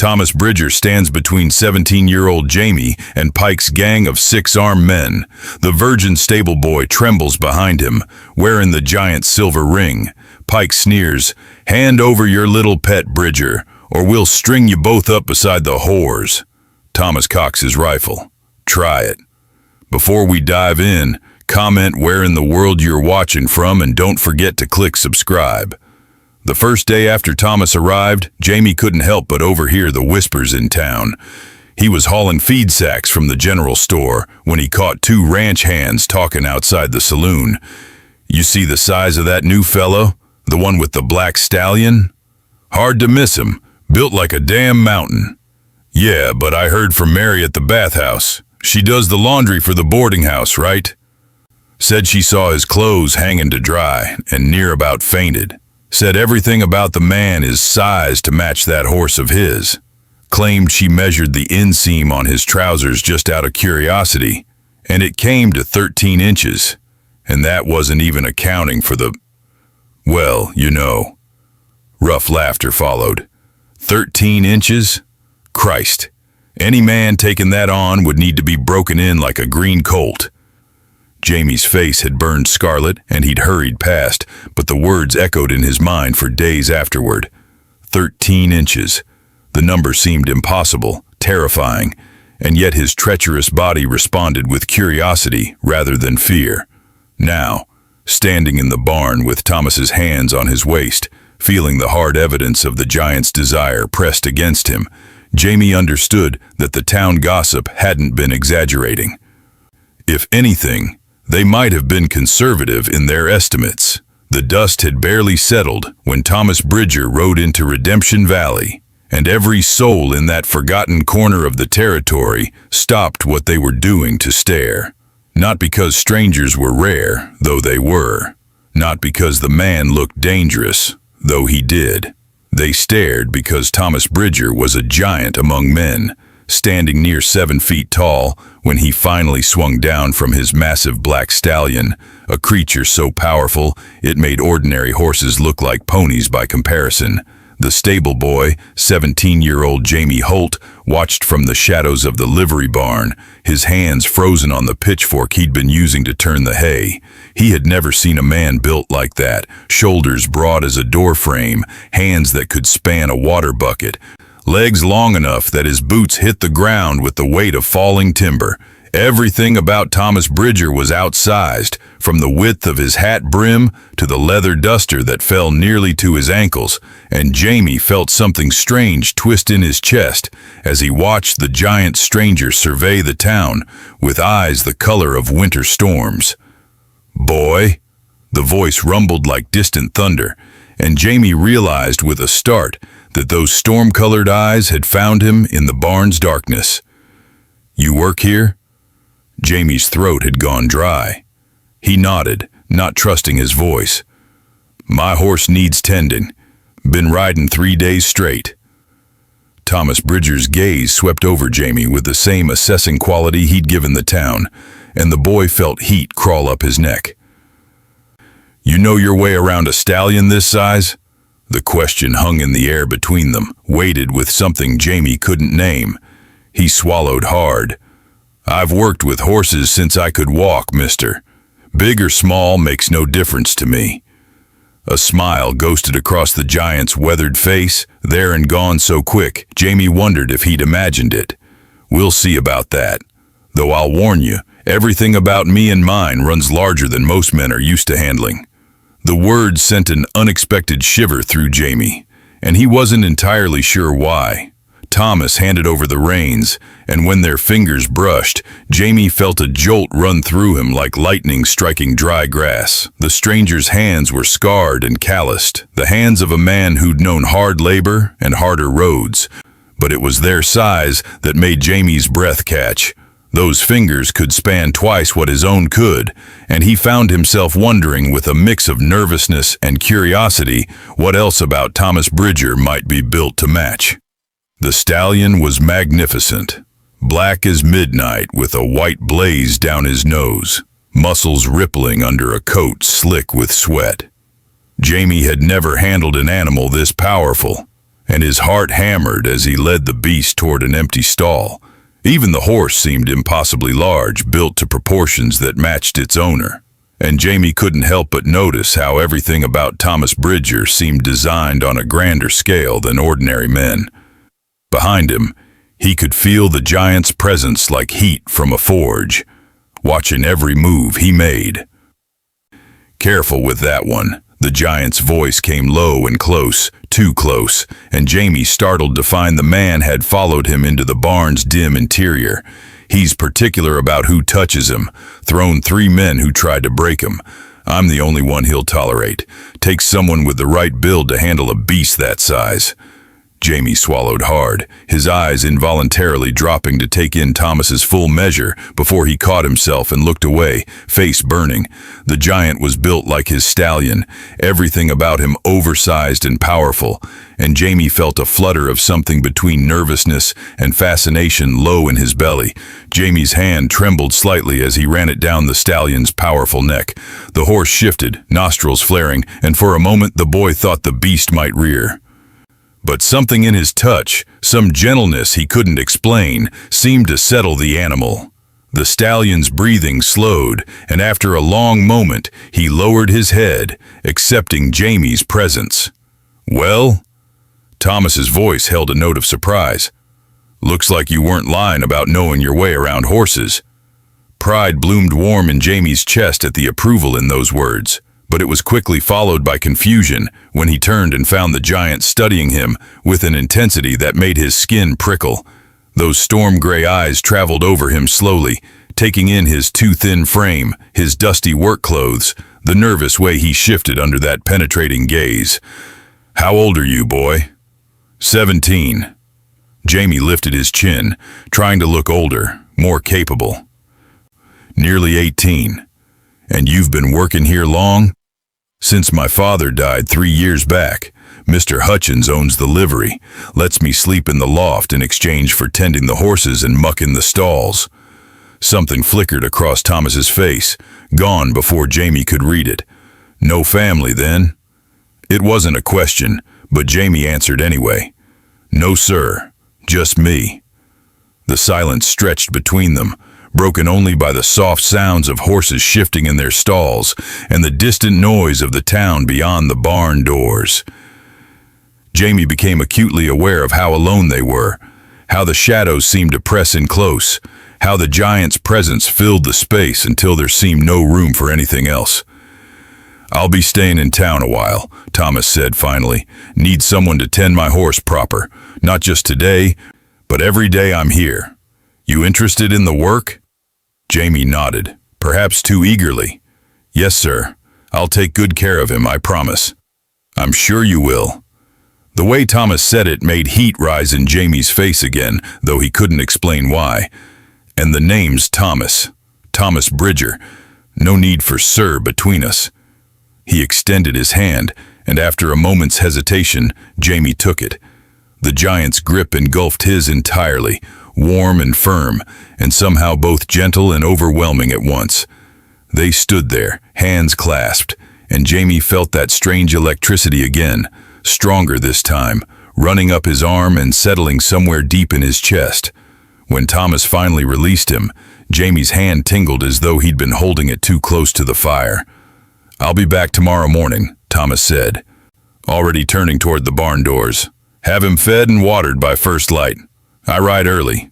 Thomas Bridger stands between 17-year-old Jamie and Pike's gang of 6 armed men. The virgin stable boy trembles behind him, wearing the giant silver ring. Pike sneers, "Hand over your little pet, Bridger, or we'll string you both up beside the whores." Thomas cocks his rifle. "Try it." Before we dive in, comment where in the world you're watching from and don't forget to click subscribe. The first day after Thomas arrived, Jamie couldn't help but overhear the whispers in town. He was hauling feed sacks from the general store when he caught 2 ranch hands talking outside the saloon. "You see the size of that new fellow? The one with the black stallion? Hard to miss him, built like a damn mountain." "Yeah, but I heard from Mary at the bathhouse. She does the laundry for the boarding house, right? Said she saw his clothes hanging to dry and near about fainted. Said everything about the man is sized to match that horse of his. Claimed she measured the inseam on his trousers just out of curiosity, and it came to 13 inches, and that wasn't even accounting for the, well, you know." Rough laughter followed. 13 inches? Christ, any man taking that on would need to be broken in like a green colt. Jamie's face had burned scarlet and he'd hurried past, but the words echoed in his mind for days afterward. 13 inches. The number seemed impossible, terrifying, and yet his treacherous body responded with curiosity rather than fear. Now, standing in the barn with Thomas's hands on his waist, feeling the hard evidence of the giant's desire pressed against him, Jamie understood that the town gossip hadn't been exaggerating. If anything, they might have been conservative in their estimates. The dust had barely settled when Thomas Bridger rode into Redemption Valley, and every soul in that forgotten corner of the territory stopped what they were doing to stare. Not because strangers were rare, though they were. Not because the man looked dangerous, though he did. They stared because Thomas Bridger was a giant among men, standing near 7 feet tall when he finally swung down from his massive black stallion, a creature so powerful it made ordinary horses look like ponies by comparison. The stable boy, 17-year-old Jamie Holt, watched from the shadows of the livery barn, his hands frozen on the pitchfork he'd been using to turn the hay. He had never seen a man built like that, shoulders broad as a door frame, hands that could span a water bucket, legs long enough that his boots hit the ground with the weight of falling timber. Everything about Thomas Bridger was outsized, from the width of his hat brim to the leather duster that fell nearly to his ankles, and Jamie felt something strange twist in his chest as he watched the giant stranger survey the town with eyes the color of winter storms. "Boy," the voice rumbled like distant thunder, and Jamie realized with a start that those storm-colored eyes had found him in the barn's darkness. "You work here?" Jamie's throat had gone dry. He nodded, not trusting his voice. "My horse needs tending. Been riding 3 days straight." Thomas Bridger's gaze swept over Jamie with the same assessing quality he'd given the town, and the boy felt heat crawl up his neck. "You know your way around a stallion this size?" The question hung in the air between them, weighted with something Jamie couldn't name. He swallowed hard. "I've worked with horses since I could walk, mister. Big or small makes no difference to me." A smile ghosted across the giant's weathered face, there and gone so quick, Jamie wondered if he'd imagined it. "We'll see about that. Though I'll warn you, everything about me and mine runs larger than most men are used to handling." The words sent an unexpected shiver through Jamie, and he wasn't entirely sure why. Thomas handed over the reins, and when their fingers brushed, Jamie felt a jolt run through him like lightning striking dry grass. The stranger's hands were scarred and calloused, the hands of a man who'd known hard labor and harder roads. But it was their size that made Jamie's breath catch. Those fingers could span twice what his own could, and he found himself wondering with a mix of nervousness and curiosity what else about Thomas Bridger might be built to match. The stallion was magnificent, black as midnight with a white blaze down his nose, muscles rippling under a coat slick with sweat. Jamie had never handled an animal this powerful. and his heart hammered as he led the beast toward an empty stall. Even the horse seemed impossibly large, built to proportions that matched its owner. And Jamie couldn't help but notice how everything about Thomas Bridger seemed designed on a grander scale than ordinary men. Behind him, he could feel the giant's presence like heat from a forge, watching every move he made. "Careful with that one." The giant's voice came low and close, too close, and Jamie, startled to find the man had followed him into the barn's dim interior. "He's particular about who touches him. Thrown 3 men who tried to break him. I'm the only one he'll tolerate. Takes someone with the right build to handle a beast that size." Jamie swallowed hard, his eyes involuntarily dropping to take in Thomas's full measure before he caught himself and looked away, face burning. The giant was built like his stallion, everything about him oversized and powerful, and Jamie felt a flutter of something between nervousness and fascination low in his belly. Jamie's hand trembled slightly as he ran it down the stallion's powerful neck. The horse shifted, nostrils flaring, and for a moment the boy thought the beast might rear. But something in his touch, some gentleness he couldn't explain, seemed to settle the animal. The stallion's breathing slowed, and after a long moment, he lowered his head, accepting Jamie's presence. "Well?" Thomas's voice held a note of surprise. "Looks like you weren't lying about knowing your way around horses." Pride bloomed warm in Jamie's chest at the approval in those words. But it was quickly followed by confusion when he turned and found the giant studying him with an intensity that made his skin prickle. Those storm-gray eyes traveled over him slowly, taking in his too thin frame, his dusty work clothes, the nervous way he shifted under that penetrating gaze. "How old are you, boy?" 17. Jamie lifted his chin, trying to look older, more capable. "Nearly 18. And you've been working here long?" "Since my father died 3 years back. Mr. Hutchins owns the livery, lets me sleep in the loft in exchange for tending the horses and mucking the stalls." Something flickered across Thomas's face, gone before Jamie could read it. "No family, then?" It wasn't a question, but Jamie answered anyway. "No, sir. Just me." The silence stretched between them, broken only by the soft sounds of horses shifting in their stalls and the distant noise of the town beyond the barn doors. Jamie became acutely aware of how alone they were, how the shadows seemed to press in close, how the giant's presence filled the space until there seemed no room for anything else. "I'll be staying in town a while," Thomas said finally. "Need someone to tend my horse proper, not just today, but every day I'm here. You interested in the work?" Jamie nodded, perhaps too eagerly. "Yes, sir. I'll take good care of him, I promise." "I'm sure you will." The way Thomas said it made heat rise in Jamie's face again, though he couldn't explain why. And the name's Thomas. Thomas Bridger. No need for "sir" between us. He extended his hand, and after a moment's hesitation, Jamie took it. The giant's grip engulfed his entirely, warm and firm, and somehow both gentle and overwhelming at once. They stood there, hands clasped, and Jamie felt that strange electricity again, stronger this time, running up his arm and settling somewhere deep in his chest. When Thomas finally released him, Jamie's hand tingled as though he'd been holding it too close to the fire. "I'll be back tomorrow morning," Thomas said, already turning toward the barn doors. "Have him fed and watered by first light. I ride early."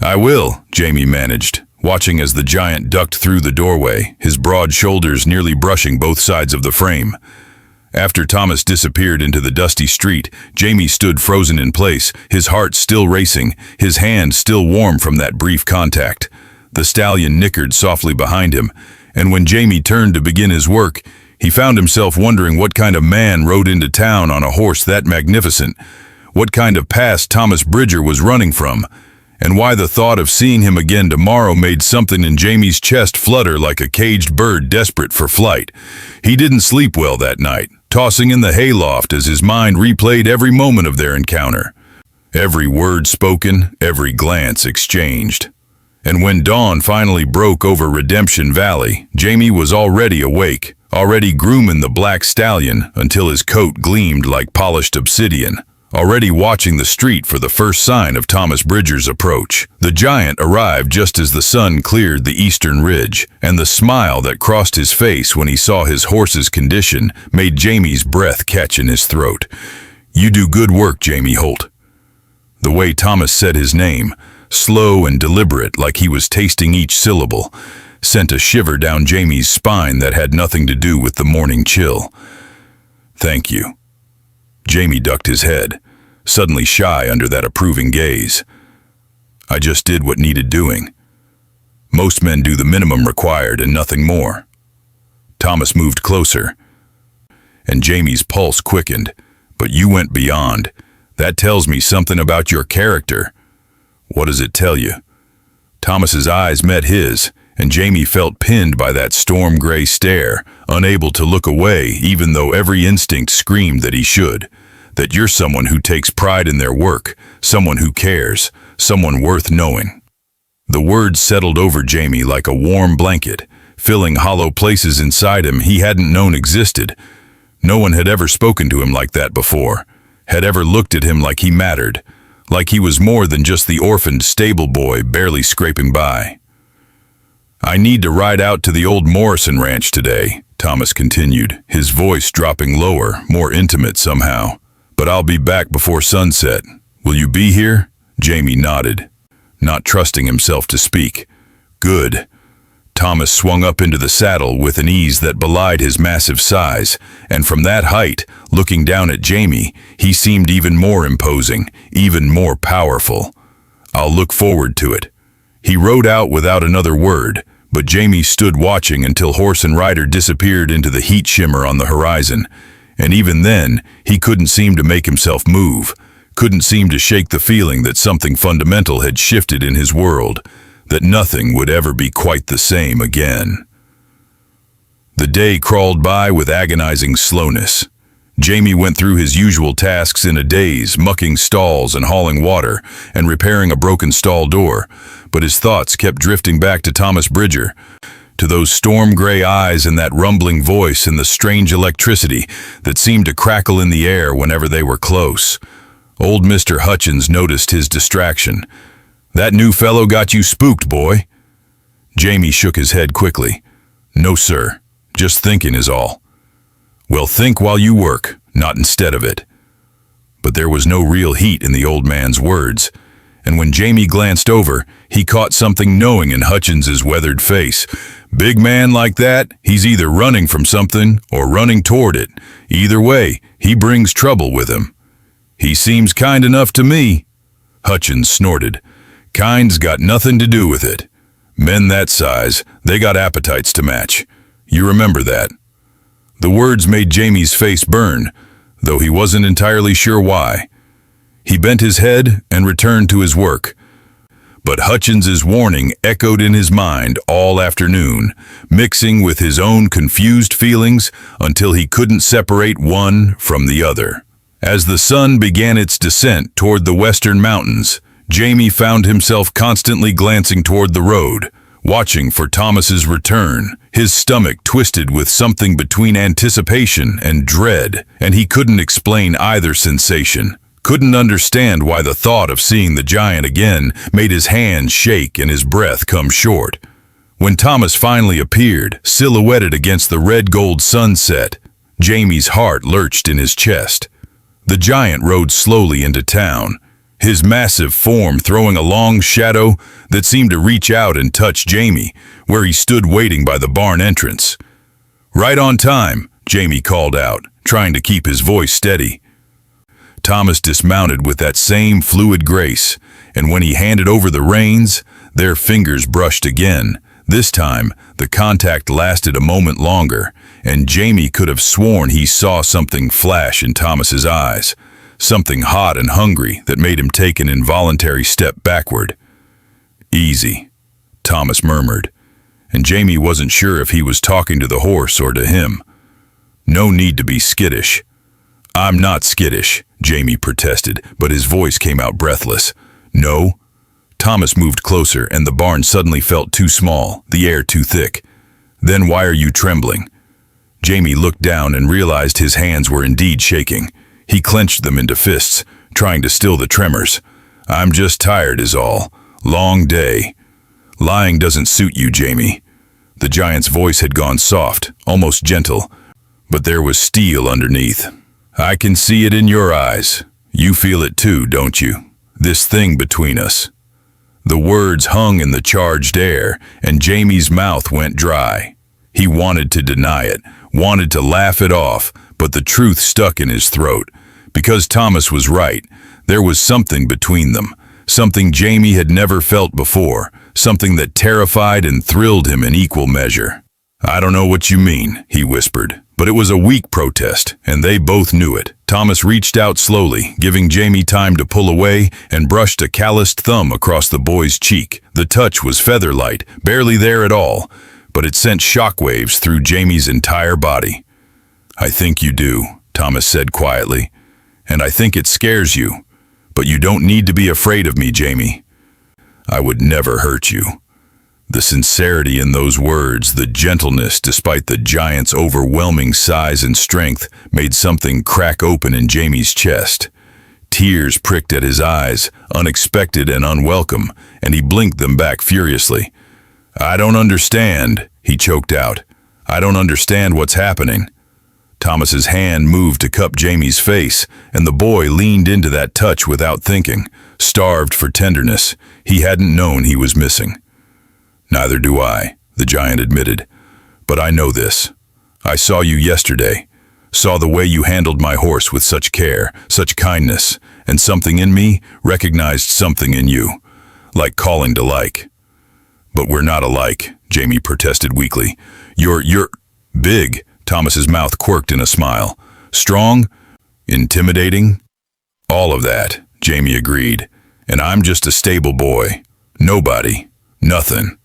"I will," Jamie managed, watching as the giant ducked through the doorway, his broad shoulders nearly brushing both sides of the frame. After Thomas disappeared into the dusty street, Jamie stood frozen in place, his heart still racing, his hand still warm from that brief contact. The stallion nickered softly behind him, and when Jamie turned to begin his work, he found himself wondering what kind of man rode into town on a horse that magnificent, what kind of past Thomas Bridger was running from, and why the thought of seeing him again tomorrow made something in Jamie's chest flutter like a caged bird desperate for flight. He didn't sleep well that night, tossing in the hayloft as his mind replayed every moment of their encounter. Every word spoken, every glance exchanged. And when dawn finally broke over Redemption Valley, Jamie was already awake, already grooming the black stallion until his coat gleamed like polished obsidian, already watching the street for the first sign of Thomas Bridger's approach. The giant arrived just as the sun cleared the eastern ridge, and the smile that crossed his face when he saw his horse's condition made Jamie's breath catch in his throat. "You do good work, Jamie Holt." The way Thomas said his name, slow and deliberate like he was tasting each syllable, sent a shiver down Jamie's spine that had nothing to do with the morning chill. "Thank you." Jamie ducked his head, suddenly shy under that approving gaze. "I just did what needed doing. Most men do the minimum required and nothing more." Thomas moved closer, and Jamie's pulse quickened. "But you went beyond. That tells me something about your character." "What does it tell you?" Thomas's eyes met his, and Jamie felt pinned by that storm-gray stare, unable to look away even though every instinct screamed that he should. "That you're someone who takes pride in their work, someone who cares, someone worth knowing." The words settled over Jamie like a warm blanket, filling hollow places inside him he hadn't known existed. No one had ever spoken to him like that before, had ever looked at him like he mattered, like he was more than just the orphaned stable boy barely scraping by. "I need to ride out to the old Morrison ranch today," Thomas continued, his voice dropping lower, more intimate somehow. "But I'll be back before sunset. Will you be here?" Jamie nodded, not trusting himself to speak. "Good." Thomas swung up into the saddle with an ease that belied his massive size, and from that height, looking down at Jamie, he seemed even more imposing, even more powerful. "I'll look forward to it." He rode out without another word, but Jamie stood watching until horse and rider disappeared into the heat shimmer on the horizon. And even then, he couldn't seem to make himself move, couldn't seem to shake the feeling that something fundamental had shifted in his world, that nothing would ever be quite the same again. The day crawled by with agonizing slowness. Jamie went through his usual tasks in a daze, mucking stalls and hauling water, and repairing a broken stall door, but his thoughts kept drifting back to Thomas Bridger, to those storm-gray eyes and that rumbling voice and the strange electricity that seemed to crackle in the air whenever they were close. Old Mr. Hutchins noticed his distraction. "That new fellow got you spooked, boy?" Jamie shook his head quickly. "No, sir. Just thinking is all." "Well, think while you work, not instead of it." But there was no real heat in the old man's words, and when Jamie glanced over, he caught something knowing in Hutchins's weathered face. Big man like that, he's either running from something or running toward it. Either way, he brings trouble with him. "He seems kind enough to me." Hutchins snorted. "Kind's got nothing to do with it. Men that size, they got appetites to match. You remember that." The words made Jamie's face burn, though he wasn't entirely sure why. He bent his head and returned to his work. But Hutchins's warning echoed in his mind all afternoon, mixing with his own confused feelings until he couldn't separate one from the other. As the sun began its descent toward the western mountains, Jamie found himself constantly glancing toward the road, watching for Thomas's return, his stomach twisted with something between anticipation and dread, and he couldn't explain either sensation. Couldn't understand why the thought of seeing the giant again made his hands shake and his breath come short. When Thomas finally appeared, silhouetted against the red-gold sunset, Jamie's heart lurched in his chest. The giant rode slowly into town, his massive form throwing a long shadow that seemed to reach out and touch Jamie, where he stood waiting by the barn entrance. "Right on time," Jamie called out, trying to keep his voice steady. Thomas dismounted with that same fluid grace, and when he handed over the reins, their fingers brushed again. This time, the contact lasted a moment longer, and Jamie could have sworn he saw something flash in Thomas's eyes, something hot and hungry that made him take an involuntary step backward. "Easy," Thomas murmured, and Jamie wasn't sure if he was talking to the horse or to him. "No need to be skittish." "I'm not skittish," Jamie protested, but his voice came out breathless. "No?" Thomas moved closer, and the barn suddenly felt too small, the air too thick. "Then why are you trembling?" Jamie looked down and realized his hands were indeed shaking. He clenched them into fists, trying to still the tremors. "I'm just tired is all. Long day." "Lying doesn't suit you, Jamie." The giant's voice had gone soft, almost gentle, but there was steel underneath. "I can see it in your eyes. You feel it too, don't you? This thing between us." The words hung in the charged air, and Jamie's mouth went dry. He wanted to deny it, wanted to laugh it off, but the truth stuck in his throat. Because Thomas was right, there was something between them, something Jamie had never felt before, something that terrified and thrilled him in equal measure. "I don't know what you mean," he whispered, but it was a weak protest, and they both knew it. Thomas reached out slowly, giving Jamie time to pull away, and brushed a calloused thumb across the boy's cheek. The touch was feather-light, barely there at all, but it sent shockwaves through Jamie's entire body. "I think you do," Thomas said quietly, "and I think it scares you. But you don't need to be afraid of me, Jamie. I would never hurt you." The sincerity in those words, the gentleness despite the giant's overwhelming size and strength, made something crack open in Jamie's chest. Tears pricked at his eyes, unexpected and unwelcome, and he blinked them back furiously. "I don't understand," he choked out. "I don't understand what's happening." Thomas's hand moved to cup Jamie's face, and the boy leaned into that touch without thinking, starved for tenderness. He hadn't known he was missing. "Neither do I," the giant admitted. "But I know this. I saw you yesterday, saw the way you handled my horse with such care, such kindness, and something in me recognized something in you, like calling to like." "But we're not alike," Jamie protested weakly. You're big." Thomas's mouth quirked in a smile. "Strong? Intimidating?" "All of that," Jamie agreed. "And I'm just a stable boy. Nobody. Nothing."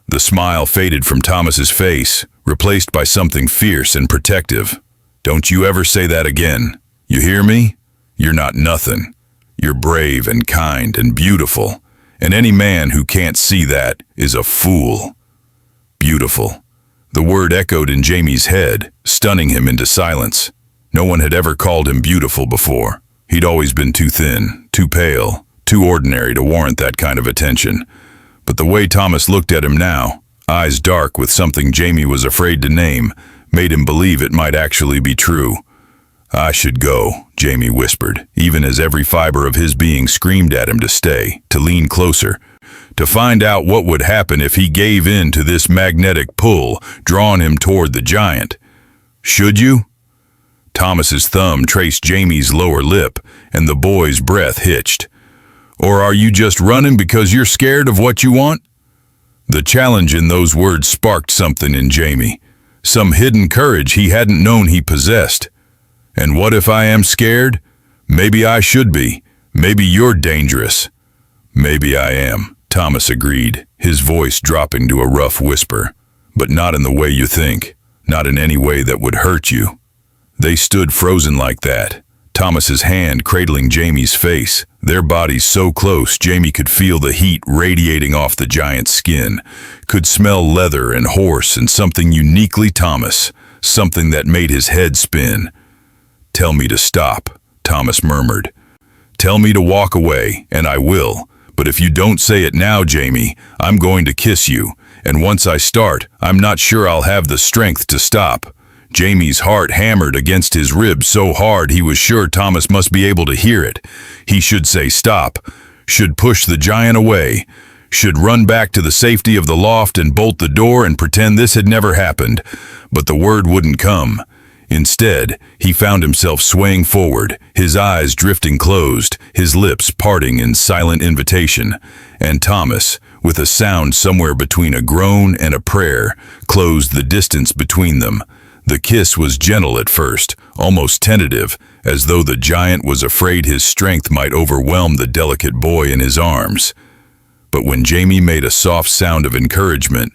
The smile faded from Thomas's face, replaced by something fierce and protective. "Don't you ever say that again. You hear me? You're not nothing. You're brave and kind and beautiful. And any man who can't see that is a fool." Beautiful. The word echoed in Jamie's head, stunning him into silence. No one had ever called him beautiful before. He'd always been too thin, too pale, too ordinary to warrant that kind of attention. But the way Thomas looked at him now, eyes dark with something Jamie was afraid to name, made him believe it might actually be true. "I should go," Jamie whispered, even as every fiber of his being screamed at him to stay, to lean closer, to find out what would happen if he gave in to this magnetic pull, drawing him toward the giant. "Should you?" Thomas's thumb traced Jamie's lower lip, and the boy's breath hitched. "Or are you just running because you're scared of what you want?" The challenge in those words sparked something in Jamie, some hidden courage he hadn't known he possessed. "And what if I am scared? Maybe I should be. Maybe you're dangerous." "Maybe I am," Thomas agreed, his voice dropping to a rough whisper. "But not in the way you think, not in any way that would hurt you." They stood frozen like that, Thomas's hand cradling Jamie's face, their bodies so close Jamie could feel the heat radiating off the giant's skin, could smell leather and horse and something uniquely Thomas, something that made his head spin. "Tell me to stop," Thomas murmured. "Tell me to walk away, and I will. But if you don't say it now, Jamie, I'm going to kiss you, and once I start, I'm not sure I'll have the strength to stop." Jamie's heart hammered against his ribs so hard he was sure Thomas must be able to hear it. He should say stop, should push the giant away, should run back to the safety of the loft and bolt the door and pretend this had never happened. But the word wouldn't come. Instead, he found himself swaying forward, his eyes drifting closed, his lips parting in silent invitation. And Thomas, with a sound somewhere between a groan and a prayer, closed the distance between them. The kiss was gentle at first, almost tentative, as though the giant was afraid his strength might overwhelm the delicate boy in his arms. But when Jamie made a soft sound of encouragement,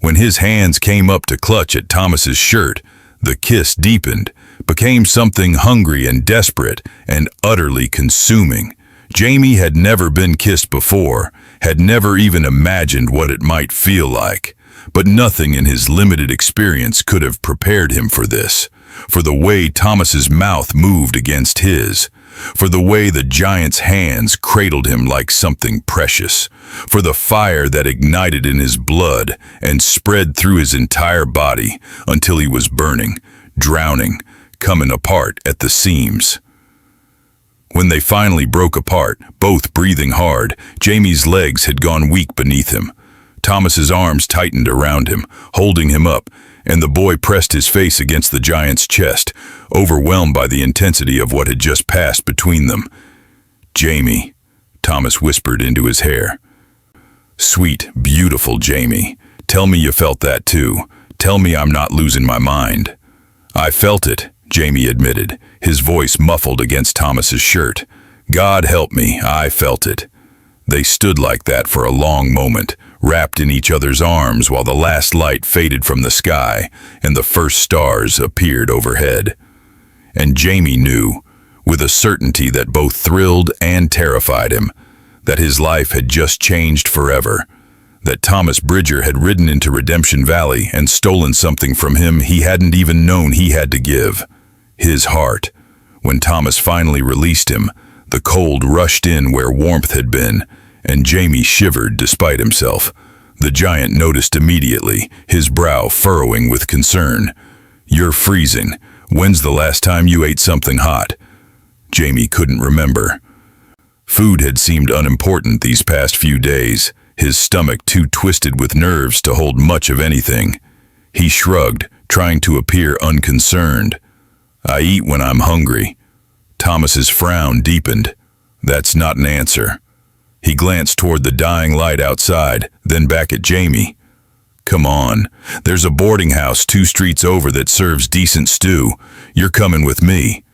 when his hands came up to clutch at Thomas's shirt, the kiss deepened, became something hungry and desperate and utterly consuming. Jamie had never been kissed before, had never even imagined what it might feel like. But nothing in his limited experience could have prepared him for this, for the way Thomas's mouth moved against his, for the way the giant's hands cradled him like something precious, for the fire that ignited in his blood and spread through his entire body until he was burning, drowning, coming apart at the seams. When they finally broke apart, both breathing hard, Jamie's legs had gone weak beneath him. Thomas's arms tightened around him, holding him up, and the boy pressed his face against the giant's chest, overwhelmed by the intensity of what had just passed between them. "Jamie," Thomas whispered into his hair. "Sweet, beautiful Jamie, tell me you felt that too. Tell me I'm not losing my mind." "I felt it," Jamie admitted, his voice muffled against Thomas's shirt. "God help me, I felt it." They stood like that for a long moment, wrapped in each other's arms while the last light faded from the sky and the first stars appeared overhead. And Jamie knew, with a certainty that both thrilled and terrified him, that his life had just changed forever, that Thomas Bridger had ridden into Redemption Valley and stolen something from him he hadn't even known he had to give. His heart. When Thomas finally released him, the cold rushed in where warmth had been, and Jamie shivered despite himself. The giant noticed immediately, his brow furrowing with concern. "You're freezing. When's the last time you ate something hot?" Jamie couldn't remember. Food had seemed unimportant these past few days, his stomach too twisted with nerves to hold much of anything. He shrugged, trying to appear unconcerned. "I eat when I'm hungry." Thomas's frown deepened. "That's not an answer." He glanced toward the dying light outside, then back at Jamie. "Come on. There's a boarding house 2 streets over that serves decent stew. You're coming with me."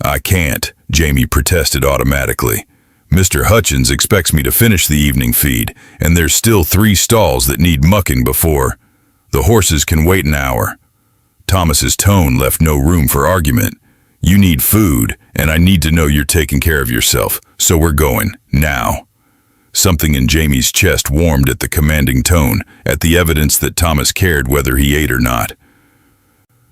"I can't," Jamie protested automatically. "Mr. Hutchins expects me to finish the evening feed, and there's still 3 stalls that need mucking before. The horses can wait an hour." Thomas's tone left no room for argument. "You need food, and I need to know you're taking care of yourself, so we're going, now." Something in Jamie's chest warmed at the commanding tone, at the evidence that Thomas cared whether he ate or not.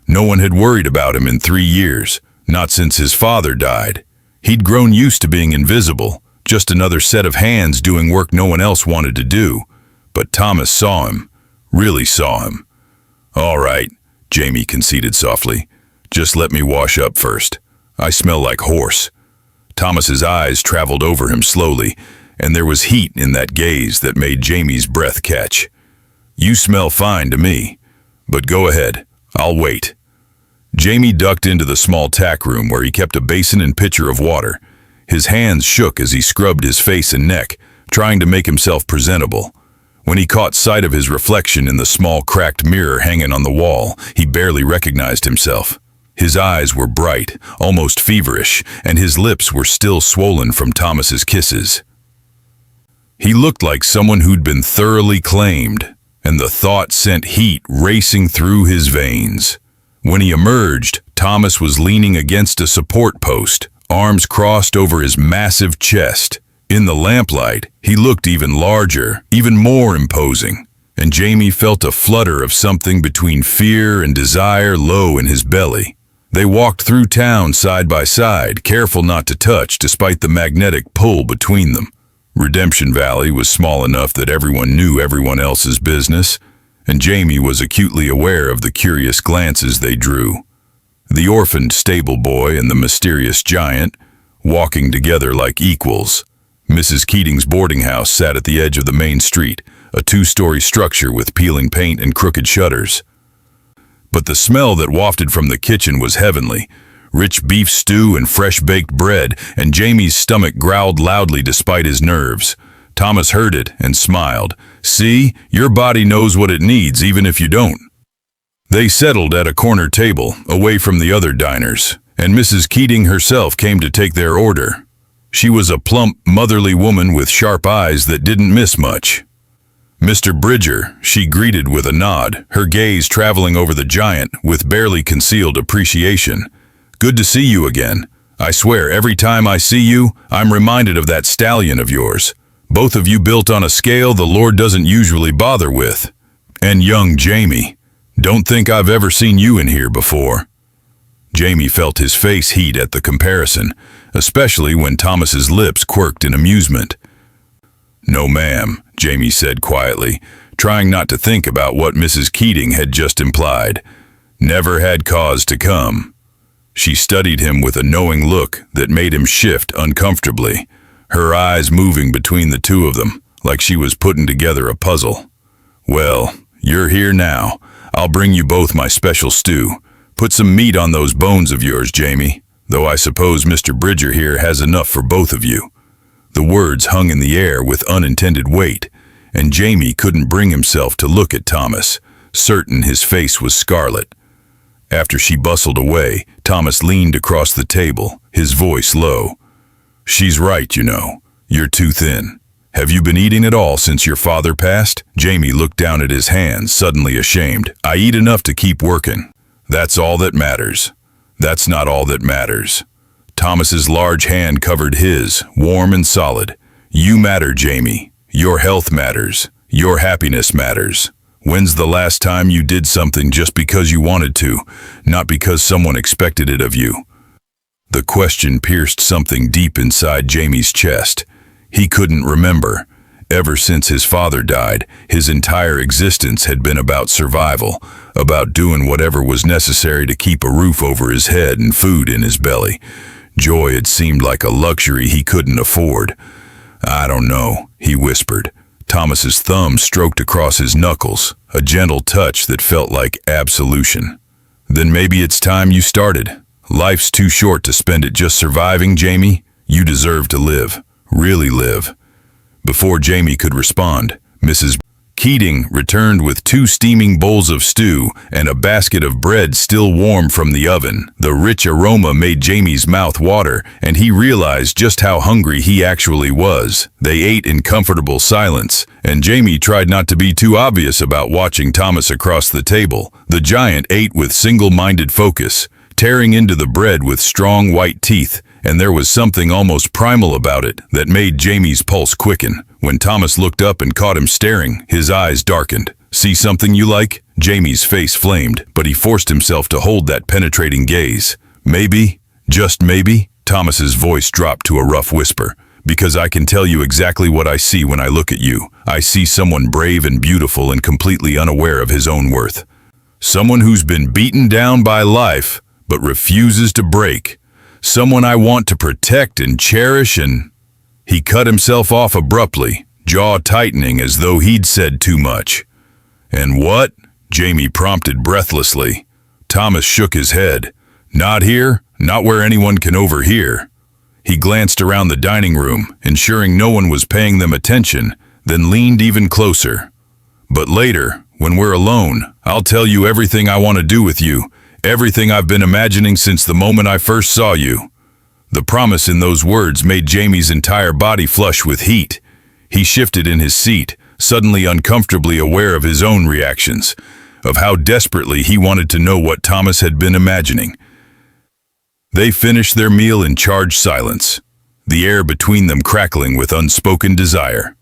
No one had worried about him in 3 years, not since his father died. He'd grown used to being invisible, just another set of hands doing work no one else wanted to do. But Thomas saw him, really saw him. "All right," Jamie conceded softly. "Just let me wash up first. I smell like horse." Thomas's eyes traveled over him slowly, and there was heat in that gaze that made Jamie's breath catch. "You smell fine to me, but go ahead, I'll wait." Jamie ducked into the small tack room where he kept a basin and pitcher of water. His hands shook as he scrubbed his face and neck, trying to make himself presentable. When he caught sight of his reflection in the small cracked mirror hanging on the wall, he barely recognized himself. His eyes were bright, almost feverish, and his lips were still swollen from Thomas's kisses. He looked like someone who'd been thoroughly claimed, and the thought sent heat racing through his veins. When he emerged, Thomas was leaning against a support post, arms crossed over his massive chest. In the lamplight, he looked even larger, even more imposing, and Jamie felt a flutter of something between fear and desire low in his belly. They walked through town side by side, careful not to touch despite the magnetic pull between them. Redemption Valley was small enough that everyone knew everyone else's business, and Jamie was acutely aware of the curious glances they drew. The orphaned stable boy and the mysterious giant, walking together like equals. Mrs. Keating's boarding house sat at the edge of the main street, a 2-story structure with peeling paint and crooked shutters. But the smell that wafted from the kitchen was heavenly. Rich beef stew and fresh-baked bread, and Jamie's stomach growled loudly despite his nerves. Thomas heard it and smiled. "See, your body knows what it needs, even if you don't." They settled at a corner table, away from the other diners, and Mrs. Keating herself came to take their order. She was a plump, motherly woman with sharp eyes that didn't miss much. "Mr. Bridger," she greeted with a nod, her gaze traveling over the giant with barely concealed appreciation. "Good to see you again. I swear, every time I see you, I'm reminded of that stallion of yours. Both of you built on a scale the Lord doesn't usually bother with. And young Jamie. Don't think I've ever seen you in here before." Jamie felt his face heat at the comparison. especially when Thomas's lips quirked in amusement. "No, ma'am," Jamie said quietly, trying not to think about what Mrs. Keating had just implied. "Never had cause to come." She studied him with a knowing look that made him shift uncomfortably, her eyes moving between the two of them, like she was putting together a puzzle. "Well, you're here now. I'll bring you both my special stew. Put some meat on those bones of yours, Jamie, though I suppose Mr. Bridger here has enough for both of you." The words hung in the air with unintended weight, and Jamie couldn't bring himself to look at Thomas, certain his face was scarlet. After she bustled away, Thomas leaned across the table, his voice low. "She's right, you know. You're too thin. Have you been eating at all since your father passed?" Jamie looked down at his hands, suddenly ashamed. "I eat enough to keep working. That's all that matters." "That's not all that matters." Thomas's large hand covered his, warm and solid. "You matter, Jamie. Your health matters. Your happiness matters. When's the last time you did something just because you wanted to, not because someone expected it of you?" The question pierced something deep inside Jamie's chest. He couldn't remember. Ever since his father died, his entire existence had been about survival, about doing whatever was necessary to keep a roof over his head and food in his belly. Joy had seemed like a luxury he couldn't afford. "I don't know," he whispered. Thomas's thumb stroked across his knuckles, a gentle touch that felt like absolution. "Then maybe it's time you started. Life's too short to spend it just surviving, Jamie. You deserve to live. Really live." Before Jamie could respond, Mrs. Keating returned with 2 steaming bowls of stew and a basket of bread still warm from the oven. The rich aroma made Jamie's mouth water, and he realized just how hungry he actually was. They ate in comfortable silence, and Jamie tried not to be too obvious about watching Thomas across the table. The giant ate with single-minded focus, tearing into the bread with strong white teeth, and there was something almost primal about it that made Jamie's pulse quicken. When Thomas looked up and caught him staring, his eyes darkened. "See something you like?" Jamie's face flamed, but he forced himself to hold that penetrating gaze. "Maybe, just maybe," Thomas's voice dropped to a rough whisper, "because I can tell you exactly what I see when I look at you. I see someone brave and beautiful and completely unaware of his own worth. Someone who's been beaten down by life, but refuses to break. Someone I want to protect and cherish and—" He cut himself off abruptly, jaw tightening as though he'd said too much. "And what?" Jamie prompted breathlessly. Thomas shook his head. "Not here, not where anyone can overhear." He glanced around the dining room, ensuring no one was paying them attention, then leaned even closer. "But later, when we're alone, I'll tell you everything I want to do with you, everything I've been imagining since the moment I first saw you." The promise in those words made Jamie's entire body flush with heat. He shifted in his seat, suddenly uncomfortably aware of his own reactions, of how desperately he wanted to know what Thomas had been imagining. They finished their meal in charged silence, the air between them crackling with unspoken desire.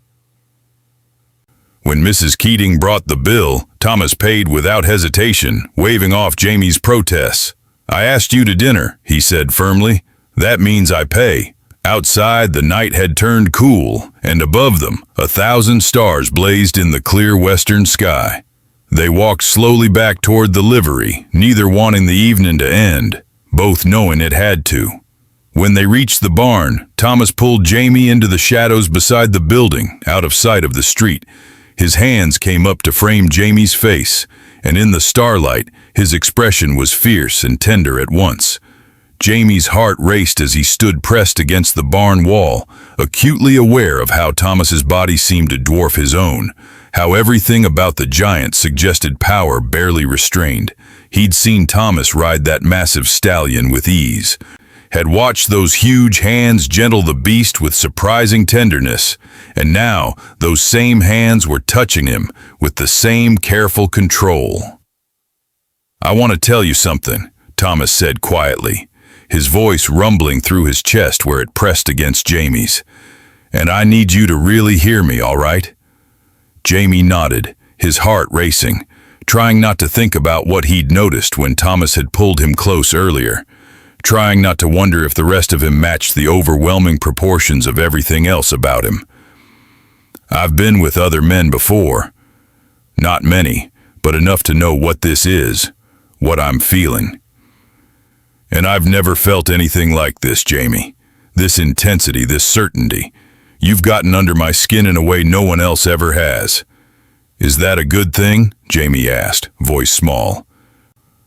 When Mrs. Keating brought the bill, Thomas paid without hesitation, waving off Jamie's protests. "I asked you to dinner," he said firmly. "That means I pay." Outside, the night had turned cool, and above them, 1,000 stars blazed in the clear western sky. They walked slowly back toward the livery, neither wanting the evening to end, both knowing it had to. When they reached the barn, Thomas pulled Jamie into the shadows beside the building, out of sight of the street. His hands came up to frame Jamie's face, and in the starlight, his expression was fierce and tender at once. Jamie's heart raced as he stood pressed against the barn wall, acutely aware of how Thomas's body seemed to dwarf his own, how everything about the giant suggested power barely restrained. He'd seen Thomas ride that massive stallion with ease, had watched those huge hands gentle the beast with surprising tenderness, and now those same hands were touching him with the same careful control. "I want to tell you something," Thomas said quietly, his voice rumbling through his chest where it pressed against Jamie's. "And I need you to really hear me, all right?" Jamie nodded, his heart racing, trying not to think about what he'd noticed when Thomas had pulled him close earlier. trying not to wonder if the rest of him matched the overwhelming proportions of everything else about him. I've been with other men before. Not many, but enough to know what this is, what I'm feeling. And I've never felt anything like this, Jamie. This intensity, this certainty. You've gotten under my skin in a way no one else ever has. Is that a good thing? Jamie asked, voice small.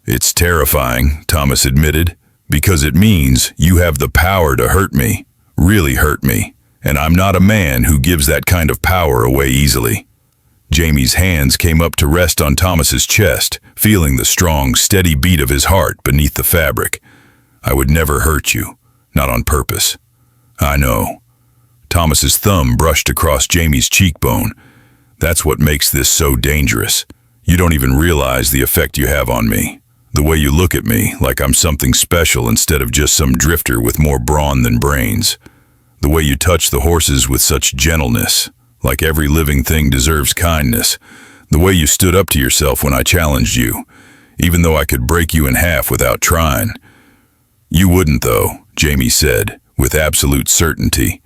It's terrifying, Thomas admitted, because it means you have the power to hurt me, really hurt me, and I'm not a man who gives that kind of power away easily. Jamie's hands came up to rest on Thomas's chest, feeling the strong, steady beat of his heart beneath the fabric. I would never hurt you, not on purpose. I know. Thomas's thumb brushed across Jamie's cheekbone. That's what makes this so dangerous. You don't even realize the effect you have on me. The way you look at me, like I'm something special instead of just some drifter with more brawn than brains. The way you touch the horses with such gentleness, like every living thing deserves kindness. The way you stood up to yourself when I challenged you, even though I could break you in half without trying. You wouldn't though, Jamie said, with absolute certainty.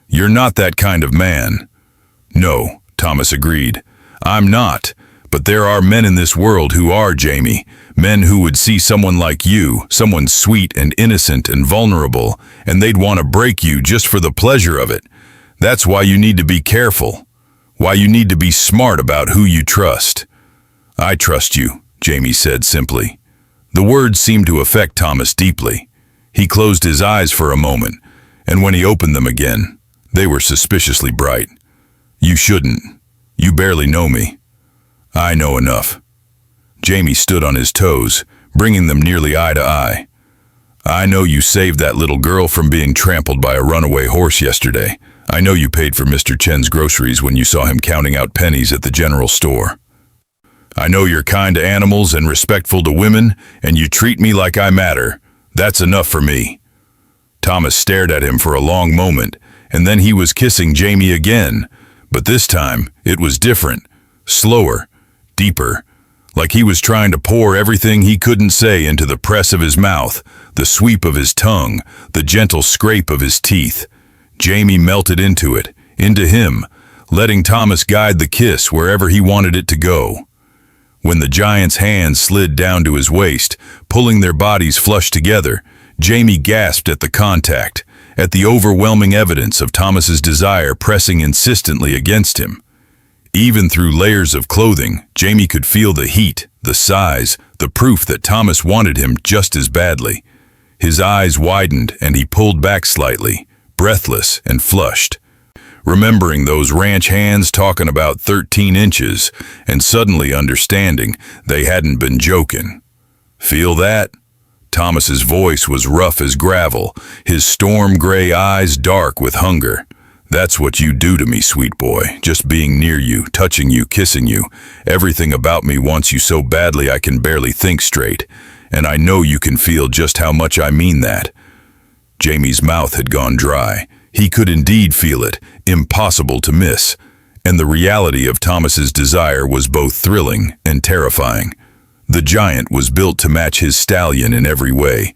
You're not that kind of man. No, Thomas agreed. I'm not. But there are men in this world who are, Jamie. Men who would see someone like you, someone sweet and innocent and vulnerable, and they'd want to break you just for the pleasure of it. That's why you need to be careful. Why you need to be smart about who you trust. I trust you, Jamie said simply. The words seemed to affect Thomas deeply. He closed his eyes for a moment, and when he opened them again, they were suspiciously bright. You shouldn't. You barely know me. I know enough. Jamie stood on his toes, bringing them nearly eye to eye. I know you saved that little girl from being trampled by a runaway horse yesterday. I know you paid for Mr. Chen's groceries when you saw him counting out pennies at the general store. I know you're kind to animals and respectful to women, and you treat me like I matter. That's enough for me. Thomas stared at him for a long moment, and then he was kissing Jamie again. But this time, it was different, slower, deeper, like he was trying to pour everything he couldn't say into the press of his mouth, the sweep of his tongue, the gentle scrape of his teeth. Jamie melted into it, into him, letting Thomas guide the kiss wherever he wanted it to go. When the giant's hands slid down to his waist, pulling their bodies flush together, Jamie gasped at the contact, at the overwhelming evidence of Thomas's desire pressing insistently against him. Even through layers of clothing, Jamie could feel the heat, the size, the proof that Thomas wanted him just as badly. His eyes widened and he pulled back slightly, breathless and flushed, remembering those ranch hands talking about 13 inches and suddenly understanding they hadn't been joking. Feel that? Thomas's voice was rough as gravel, his storm-gray eyes dark with hunger. That's what you do to me, sweet boy, just being near you, touching you, kissing you. Everything about me wants you so badly I can barely think straight, and I know you can feel just how much I mean that. Jamie's mouth had gone dry. He could indeed feel it, impossible to miss, and the reality of Thomas's desire was both thrilling and terrifying. The giant was built to match his stallion in every way,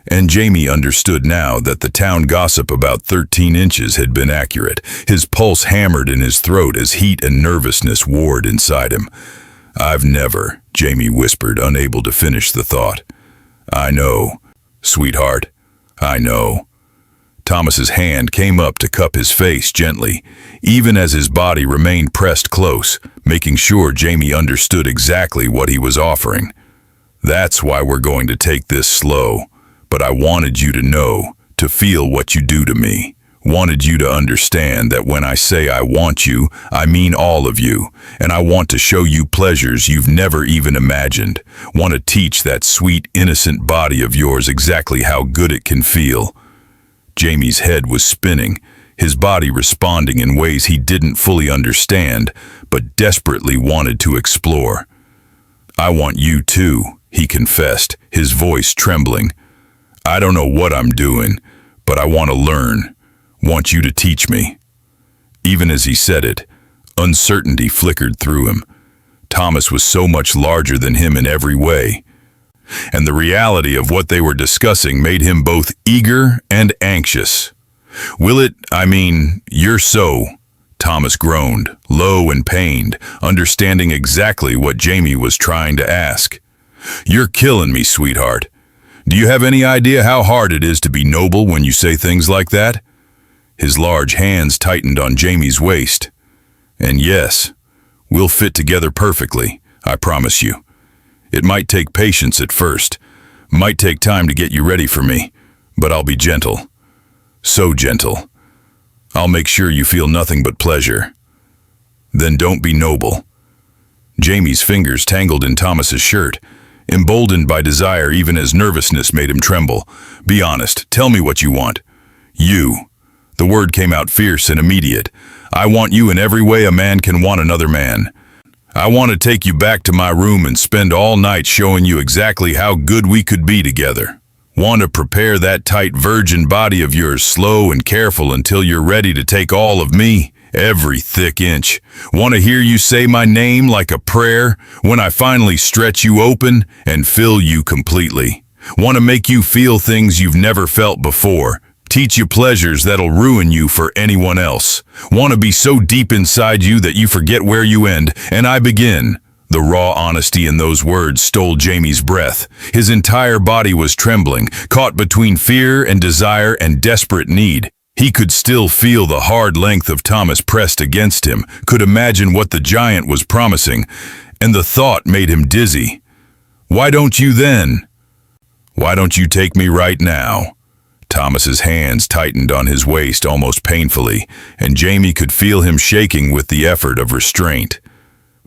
and Jamie understood now that the town gossip about 13 inches had been accurate. His pulse hammered in his throat as heat and nervousness warred inside him. I've never, Jamie whispered, unable to finish the thought. I know, sweetheart, I know. Thomas's hand came up to cup his face gently, even as his body remained pressed close, making sure Jamie understood exactly what he was offering. That's why we're going to take this slow, but I wanted you to know, to feel what you do to me. Wanted you to understand that when I say I want you, I mean all of you, and I want to show you pleasures you've never even imagined. Want to teach that sweet, innocent body of yours exactly how good it can feel. Jamie's head was spinning, his body responding in ways he didn't fully understand, but desperately wanted to explore. I want you too, he confessed, his voice trembling. I don't know what I'm doing, but I want to learn. Want you to teach me. Even as he said it, uncertainty flickered through him. Thomas was so much larger than him in every way. and the reality of what they were discussing made him both eager and anxious. You're so, Thomas groaned, low and pained, understanding exactly what Jamie was trying to ask. You're killing me, sweetheart. Do you have any idea how hard it is to be noble when you say things like that? His large hands tightened on Jamie's waist. And yes, we'll fit together perfectly, I promise you. It might take patience at first, might take time to get you ready for me, but I'll be gentle. So gentle. I'll make sure you feel nothing but pleasure. Then don't be noble. Jamie's fingers tangled in Thomas's shirt, emboldened by desire even as nervousness made him tremble. Be honest, tell me what you want. You. The word came out fierce and immediate. I want you in every way a man can want another man. I want to take you back to my room and spend all night showing you exactly how good we could be together. Want to prepare that tight virgin body of yours slow and careful until you're ready to take all of me, every thick inch. Want to hear you say my name like a prayer when I finally stretch you open and fill you completely. Want to make you feel things you've never felt before. Teach you pleasures that'll ruin you for anyone else. Want to be so deep inside you that you forget where you end, and I begin. The raw honesty in those words stole Jamie's breath. His entire body was trembling, caught between fear and desire and desperate need. He could still feel the hard length of Thomas pressed against him, could imagine what the giant was promising, and the thought made him dizzy. Why don't you then? Why don't you take me right now? Thomas's hands tightened on his waist almost painfully, and Jamie could feel him shaking with the effort of restraint.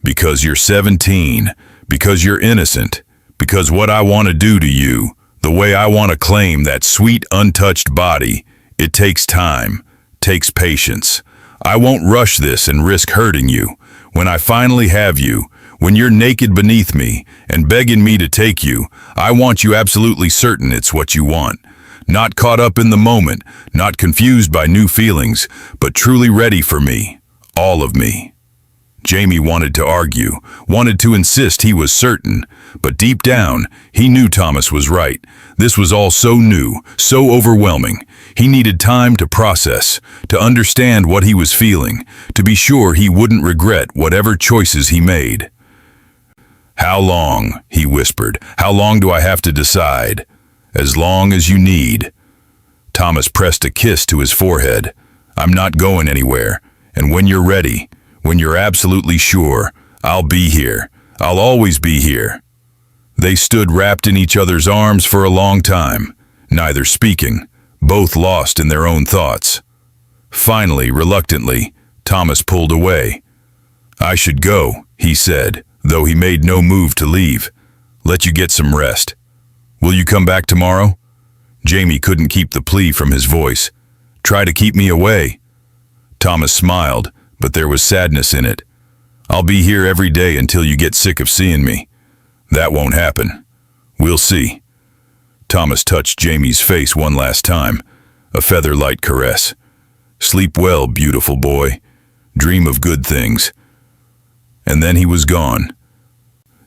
Because you're 17, because you're innocent, because what I want to do to you, the way I want to claim that sweet, untouched body, it takes time, takes patience. I won't rush this and risk hurting you. When I finally have you, when you're naked beneath me and begging me to take you, I want you absolutely certain it's what you want. Not caught up in the moment, not confused by new feelings, but truly ready for me, all of me. Jamie wanted to argue, wanted to insist he was certain, but deep down, he knew Thomas was right. This was all so new, so overwhelming. He needed time to process, to understand what he was feeling, to be sure he wouldn't regret whatever choices he made. How long, he whispered, how long do I have to decide? As long as you need. Thomas pressed a kiss to his forehead. I'm not going anywhere, and when you're ready, when you're absolutely sure, I'll be here. I'll always be here. They stood wrapped in each other's arms for a long time, neither speaking, both lost in their own thoughts. Finally, reluctantly, Thomas pulled away. I should go, he said, though he made no move to leave. Let you get some rest. Will you come back tomorrow? Jamie couldn't keep the plea from his voice. Try to keep me away. Thomas smiled, but there was sadness in it. I'll be here every day until you get sick of seeing me. That won't happen. We'll see. Thomas touched Jamie's face one last time, a feather-light caress. Sleep well, beautiful boy. Dream of good things. And then he was gone,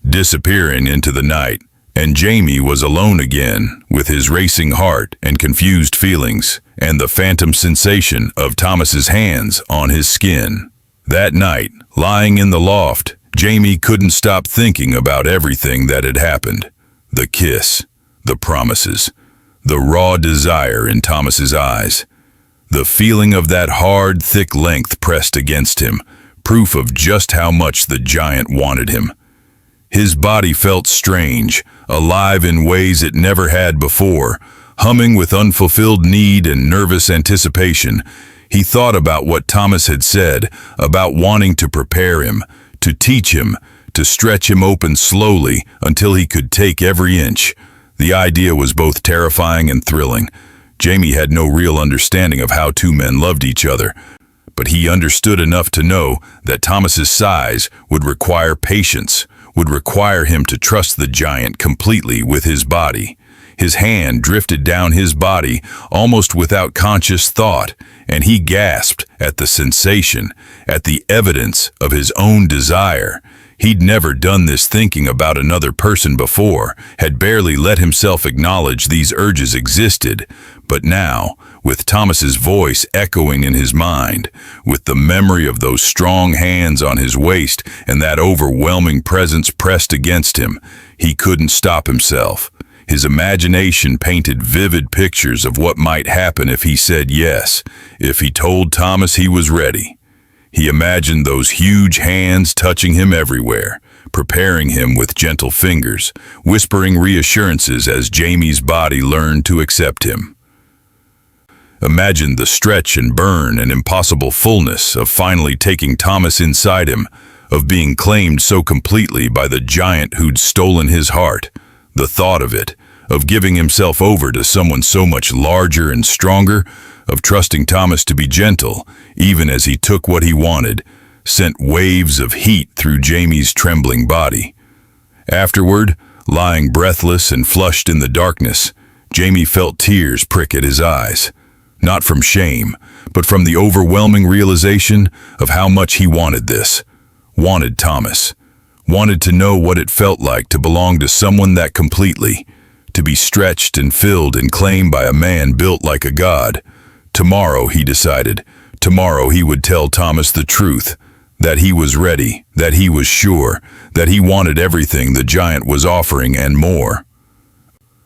disappearing into the night, and Jamie was alone again with his racing heart and confused feelings and the phantom sensation of Thomas's hands on his skin. That night, lying in the loft, Jamie couldn't stop thinking about everything that had happened. The kiss, the promises, the raw desire in Thomas's eyes, the feeling of that hard, thick length pressed against him, proof of just how much the giant wanted him. His body felt strange, alive in ways it never had before, humming with unfulfilled need and nervous anticipation. He thought about what Thomas had said, about wanting to prepare him, to teach him, to stretch him open slowly until he could take every inch. The idea was both terrifying and thrilling. Jamie had no real understanding of how two men loved each other, but he understood enough to know that Thomas's size would require patience, would require him to trust the giant completely with his body. His hand drifted down his body, almost without conscious thought, and he gasped at the sensation, at the evidence of his own desire. He'd never done this thinking about another person before, had barely let himself acknowledge these urges existed. But now, with Thomas's voice echoing in his mind, with the memory of those strong hands on his waist and that overwhelming presence pressed against him, he couldn't stop himself. His imagination painted vivid pictures of what might happen if he said yes, if he told Thomas he was ready. He imagined those huge hands touching him everywhere, preparing him with gentle fingers, whispering reassurances as Jamie's body learned to accept him. Imagined the stretch and burn and impossible fullness of finally taking Thomas inside him, of being claimed so completely by the giant who'd stolen his heart. The thought of it, of giving himself over to someone so much larger and stronger, of trusting Thomas to be gentle, even as he took what he wanted, sent waves of heat through Jamie's trembling body. Afterward, lying breathless and flushed in the darkness, Jamie felt tears prick at his eyes. Not from shame, but from the overwhelming realization of how much he wanted this. Wanted Thomas. Wanted to know what it felt like to belong to someone that completely. To be stretched and filled and claimed by a man built like a god. Tomorrow, he decided, tomorrow he would tell Thomas the truth, that he was ready, that he was sure, that he wanted everything the giant was offering and more.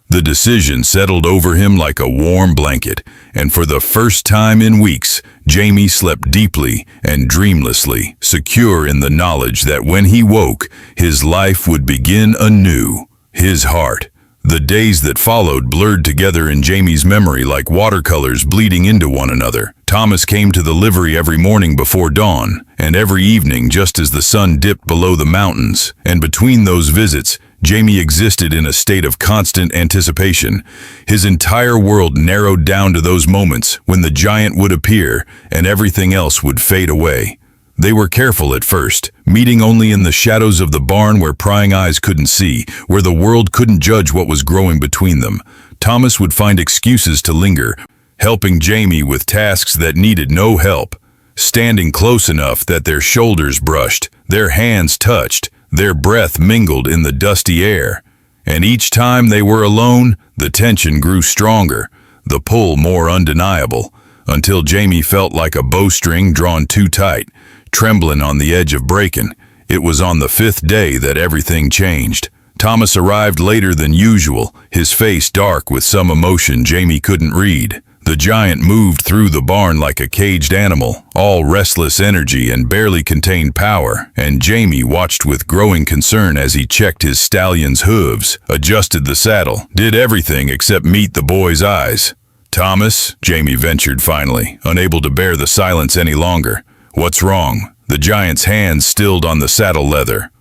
The decision settled over him like a warm blanket, and for the first time in weeks, Jamie slept deeply and dreamlessly, secure in the knowledge that when he woke, his life would begin anew, his heart. The days that followed blurred together in Jamie's memory like watercolors bleeding into one another. Thomas came to the livery every morning before dawn, and every evening just as the sun dipped below the mountains. And between those visits, Jamie existed in a state of constant anticipation. His entire world narrowed down to those moments when the giant would appear and everything else would fade away. They were careful at first, meeting only in the shadows of the barn where prying eyes couldn't see, where the world couldn't judge what was growing between them. Thomas would find excuses to linger, helping Jamie with tasks that needed no help, standing close enough that their shoulders brushed, their hands touched, their breath mingled in the dusty air. And each time they were alone, the tension grew stronger, the pull more undeniable, until Jamie felt like a bowstring drawn too tight, trembling on the edge of breaking. It was on the 5th day that everything changed. Thomas arrived later than usual, his face dark with some emotion Jamie couldn't read. The giant moved through the barn like a caged animal, all restless energy and barely contained power, and Jamie watched with growing concern as he checked his stallion's hooves, adjusted the saddle, did everything except meet the boy's eyes. "Thomas," Jamie ventured finally, unable to bear the silence any longer. "What's wrong?" The giant's hands stilled on the saddle leather.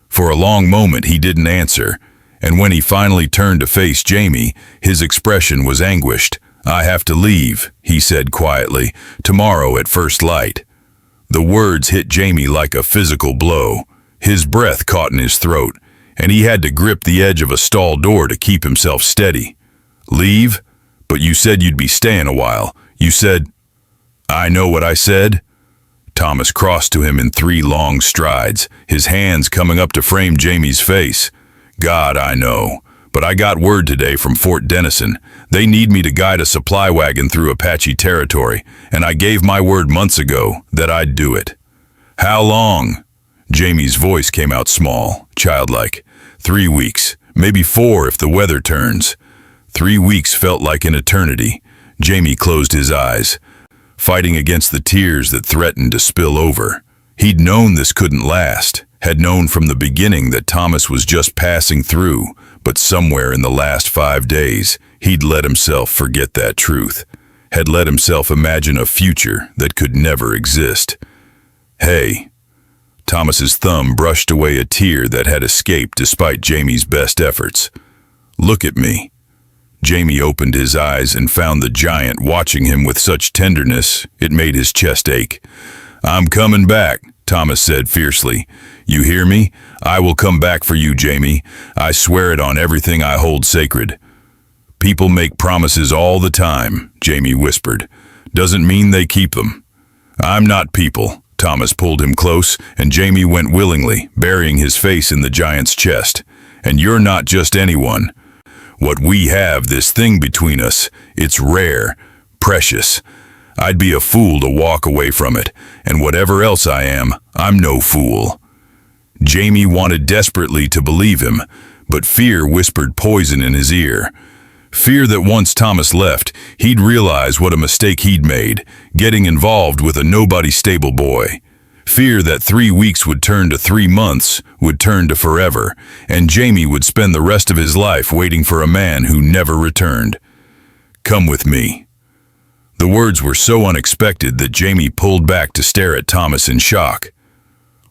For a long moment he didn't answer, and when he finally turned to face Jamie, his expression was anguished. "I have to leave," he said quietly, "tomorrow at first light." The words hit Jamie like a physical blow. His breath caught in his throat, and he had to grip the edge of a stall door to keep himself steady. "Leave? But you said you'd be staying a while. You said—" "I know what I said." Thomas crossed to him in 3 long strides, his hands coming up to frame Jamie's face. "God, I know. But I got word today from Fort Denison. They need me to guide a supply wagon through Apache territory, and I gave my word months ago that I'd do it." "How long?" Jamie's voice came out small, childlike. 3 weeks, maybe 4 if the weather turns." 3 weeks felt like an eternity. Jamie closed his eyes, fighting against the tears that threatened to spill over. He'd known this couldn't last, had known from the beginning that Thomas was just passing through, but somewhere in the last 5 days, he'd let himself forget that truth, had let himself imagine a future that could never exist. "Hey." Thomas's thumb brushed away a tear that had escaped despite Jamie's best efforts. "Look at me." Jamie opened his eyes and found the giant watching him with such tenderness it made his chest ache. "I'm coming back," Thomas said fiercely. "You hear me? I will come back for you, Jamie. I swear it on everything I hold sacred." People make promises all the time, Jamie whispered. Doesn't mean they keep them. I'm not people. Thomas pulled him close, and Jamie went willingly, burying his face in the giant's chest. And you're not just anyone. What we have, this thing between us, it's rare, precious. I'd be a fool to walk away from it, and whatever else I am, I'm no fool. Jamie wanted desperately to believe him, but fear whispered poison in his ear. Fear that once Thomas left, he'd realize what a mistake he'd made, getting involved with a nobody stable boy. Fear that 3 weeks would turn to 3 months, would turn to forever, and Jamie would spend the rest of his life waiting for a man who never returned. Come with me. The words were so unexpected that Jamie pulled back to stare at Thomas in shock.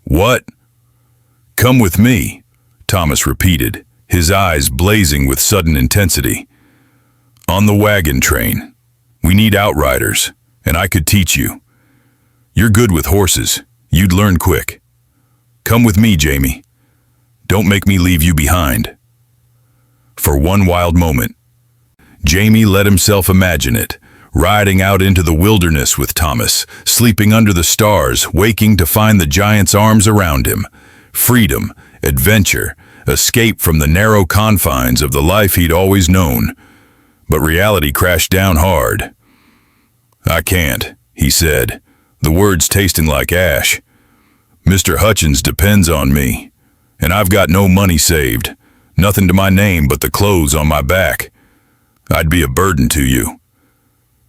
What? Come with me, Thomas repeated, his eyes blazing with sudden intensity. On the wagon train. We need outriders, and I could teach you. You're good with horses. You'd learn quick. Come with me, Jamie. Don't make me leave you behind. For one wild moment, Jamie let himself imagine it, riding out into the wilderness with Thomas, sleeping under the stars, waking to find the giant's arms around him. Freedom, adventure, escape from the narrow confines of the life he'd always known. But reality crashed down hard. I can't, he said, the words tasting like ash. Mr. Hutchins depends on me, and I've got no money saved, nothing to my name but the clothes on my back. I'd be a burden to you.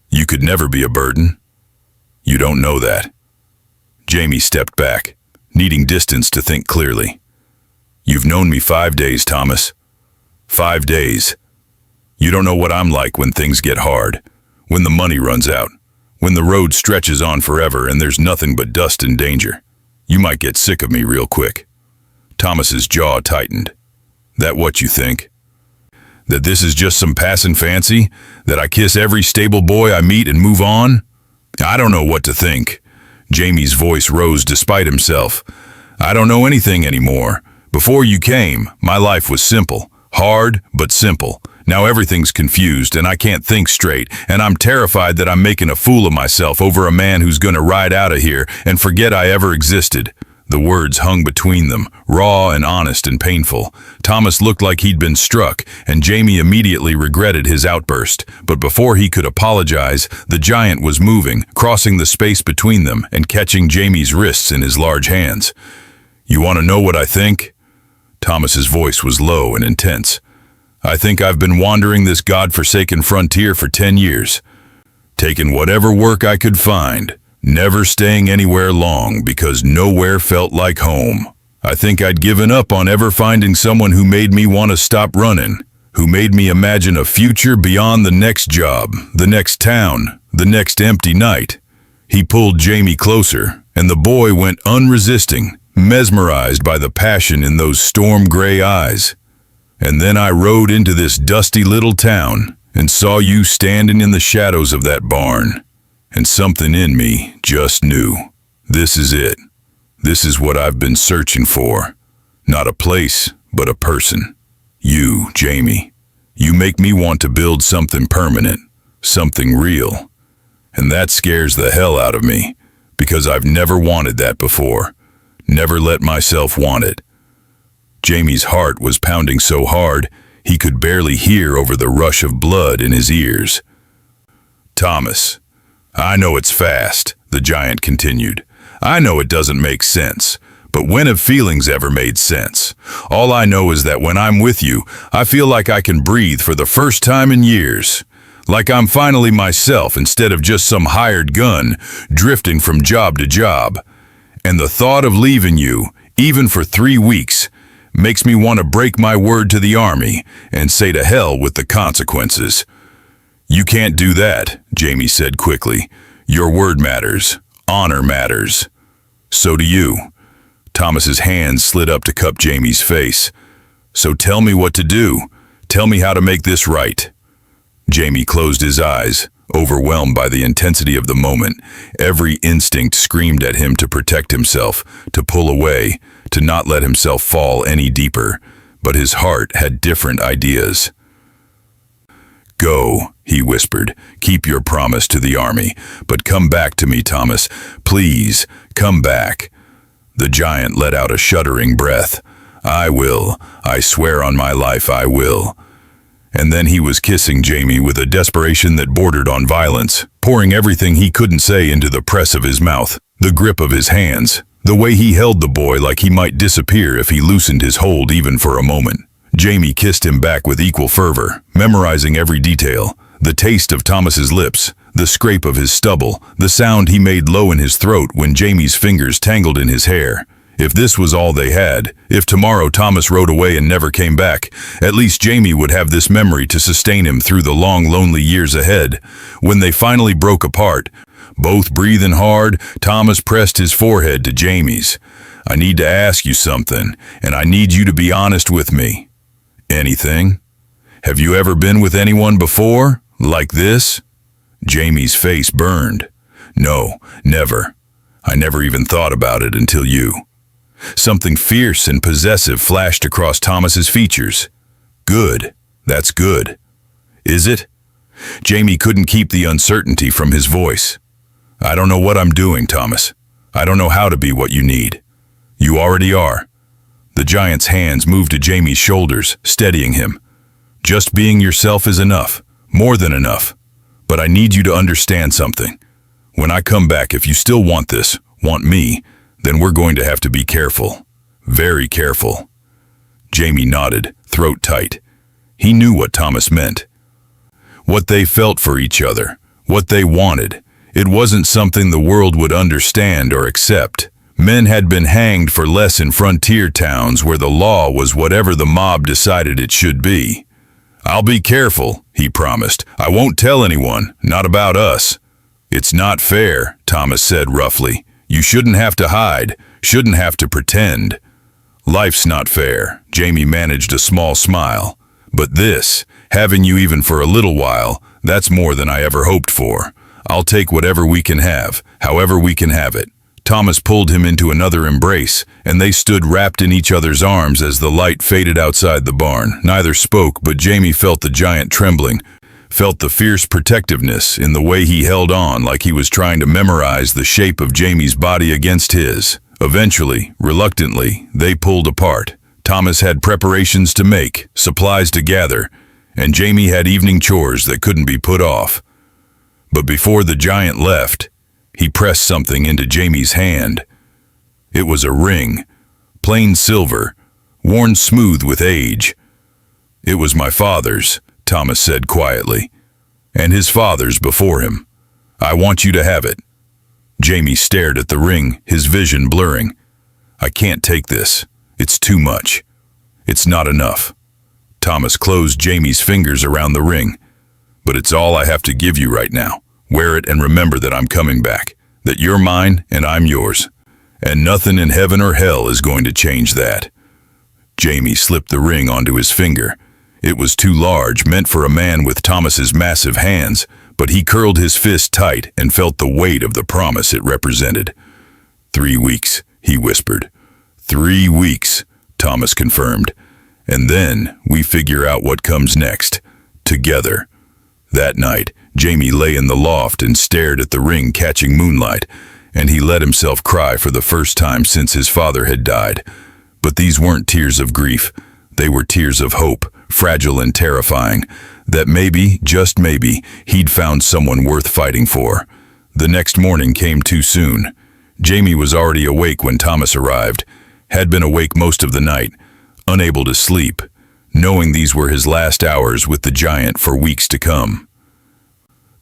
You could never be a burden. You don't know that. Jamie stepped back, needing distance to think clearly. You've known me 5 days, Thomas. 5 days. You don't know what I'm like when things get hard, when the money runs out, when the road stretches on forever and there's nothing but dust and danger. You might get sick of me real quick. Thomas's jaw tightened. That what you think? That this is just some passing fancy? That I kiss every stable boy I meet and move on? I don't know what to think. Jamie's voice rose despite himself. I don't know anything anymore. Before you came, my life was simple. Hard, but simple. Now everything's confused and I can't think straight, and I'm terrified that I'm making a fool of myself over a man who's gonna ride out of here and forget I ever existed. The words hung between them, raw and honest and painful. Thomas looked like he'd been struck, and Jamie immediately regretted his outburst. But before he could apologize, the giant was moving, crossing the space between them and catching Jamie's wrists in his large hands. You want to know what I think? Thomas's voice was low and intense. I think I've been wandering this God-forsaken frontier for 10 years, taking whatever work I could find, never staying anywhere long because nowhere felt like home. I think I'd given up on ever finding someone who made me want to stop running, who made me imagine a future beyond the next job, the next town, the next empty night. He pulled Jamie closer, and the boy went unresisting, mesmerized by the passion in those storm-gray eyes. And then I rode into this dusty little town and saw you standing in the shadows of that barn. And something in me just knew. This is it. This is what I've been searching for. Not a place, but a person. You, Jamie. You make me want to build something permanent, something real. And that scares the hell out of me, because I've never wanted that before. Never let myself want it. Jamie's heart was pounding so hard, he could barely hear over the rush of blood in his ears. Thomas, I know it's fast, the giant continued. I know it doesn't make sense, but when have feelings ever made sense? All I know is that when I'm with you, I feel like I can breathe for the first time in years. Like I'm finally myself instead of just some hired gun, drifting from job to job. And the thought of leaving you, even for 3 weeks, makes me want to break my word to the army and say to hell with the consequences. You can't do that, Jamie said quickly. Your word matters. Honor matters. So do you. Thomas's hands slid up to cup Jamie's face. So tell me what to do. Tell me how to make this right. Jamie closed his eyes, overwhelmed by the intensity of the moment. Every instinct screamed at him to protect himself, to pull away, to not let himself fall any deeper. But his heart had different ideas. Go, he whispered. Keep your promise to the army, but come back to me, Thomas. Please, come back. The giant let out a shuddering breath. I will. I swear on my life I will. And then he was kissing Jamie with a desperation that bordered on violence, pouring everything he couldn't say into the press of his mouth, the grip of his hands, the way he held the boy like he might disappear if he loosened his hold even for a moment. Jamie kissed him back with equal fervor, memorizing every detail, the taste of Thomas's lips, the scrape of his stubble, the sound he made low in his throat when Jamie's fingers tangled in his hair. If this was all they had, if tomorrow Thomas rode away and never came back, at least Jamie would have this memory to sustain him through the long, lonely years ahead. When they finally broke apart, both breathing hard, Thomas pressed his forehead to Jamie's. I need to ask you something, and I need you to be honest with me. Anything? Have you ever been with anyone before? Like this? Jamie's face burned. No, never. I never even thought about it until you. Something fierce and possessive flashed across Thomas's features. Good. That's good. Is it? Jamie couldn't keep the uncertainty from his voice. I don't know what I'm doing, Thomas. I don't know how to be what you need. You already are. The giant's hands moved to Jamie's shoulders, steadying him. Just being yourself is enough, more than enough. But I need you to understand something. When I come back, if you still want this, want me, then we're going to have to be careful. Very careful. Jamie nodded, throat tight. He knew what Thomas meant. What they felt for each other, what they wanted. It wasn't something the world would understand or accept. Men had been hanged for less in frontier towns where the law was whatever the mob decided it should be. I'll be careful, he promised. I won't tell anyone, not about us. It's not fair, Thomas said roughly. You shouldn't have to hide, shouldn't have to pretend. Life's not fair, Jamie managed a small smile. But this, having you even for a little while, that's more than I ever hoped for. I'll take whatever we can have, however we can have it. Thomas pulled him into another embrace, and they stood wrapped in each other's arms as the light faded outside the barn. Neither spoke, but Jamie felt the giant trembling, felt the fierce protectiveness in the way he held on like he was trying to memorize the shape of Jamie's body against his. Eventually, reluctantly, they pulled apart. Thomas had preparations to make, supplies to gather, and Jamie had evening chores that couldn't be put off. But before the giant left, he pressed something into Jamie's hand. It was a ring, plain silver, worn smooth with age. It was my father's, Thomas said quietly, and his father's before him. I want you to have it. Jamie stared at the ring, his vision blurring. I can't take this. It's too much. It's not enough. Thomas closed Jamie's fingers around the ring. But it's all I have to give you right now. Wear it and remember that I'm coming back, that you're mine and I'm yours. And nothing in heaven or hell is going to change that. Jamie slipped the ring onto his finger. It was too large, meant for a man with Thomas's massive hands, but he curled his fist tight and felt the weight of the promise it represented. 3 weeks, he whispered. 3 weeks, Thomas confirmed. And then we figure out what comes next, together. That night, Jamie lay in the loft and stared at the ring catching moonlight, and he let himself cry for the first time since his father had died. But these weren't tears of grief. They were tears of hope, fragile and terrifying, that maybe, just maybe, he'd found someone worth fighting for. The next morning came too soon. Jamie was already awake when Thomas arrived, had been awake most of the night, unable to sleep, knowing these were his last hours with the giant for weeks to come.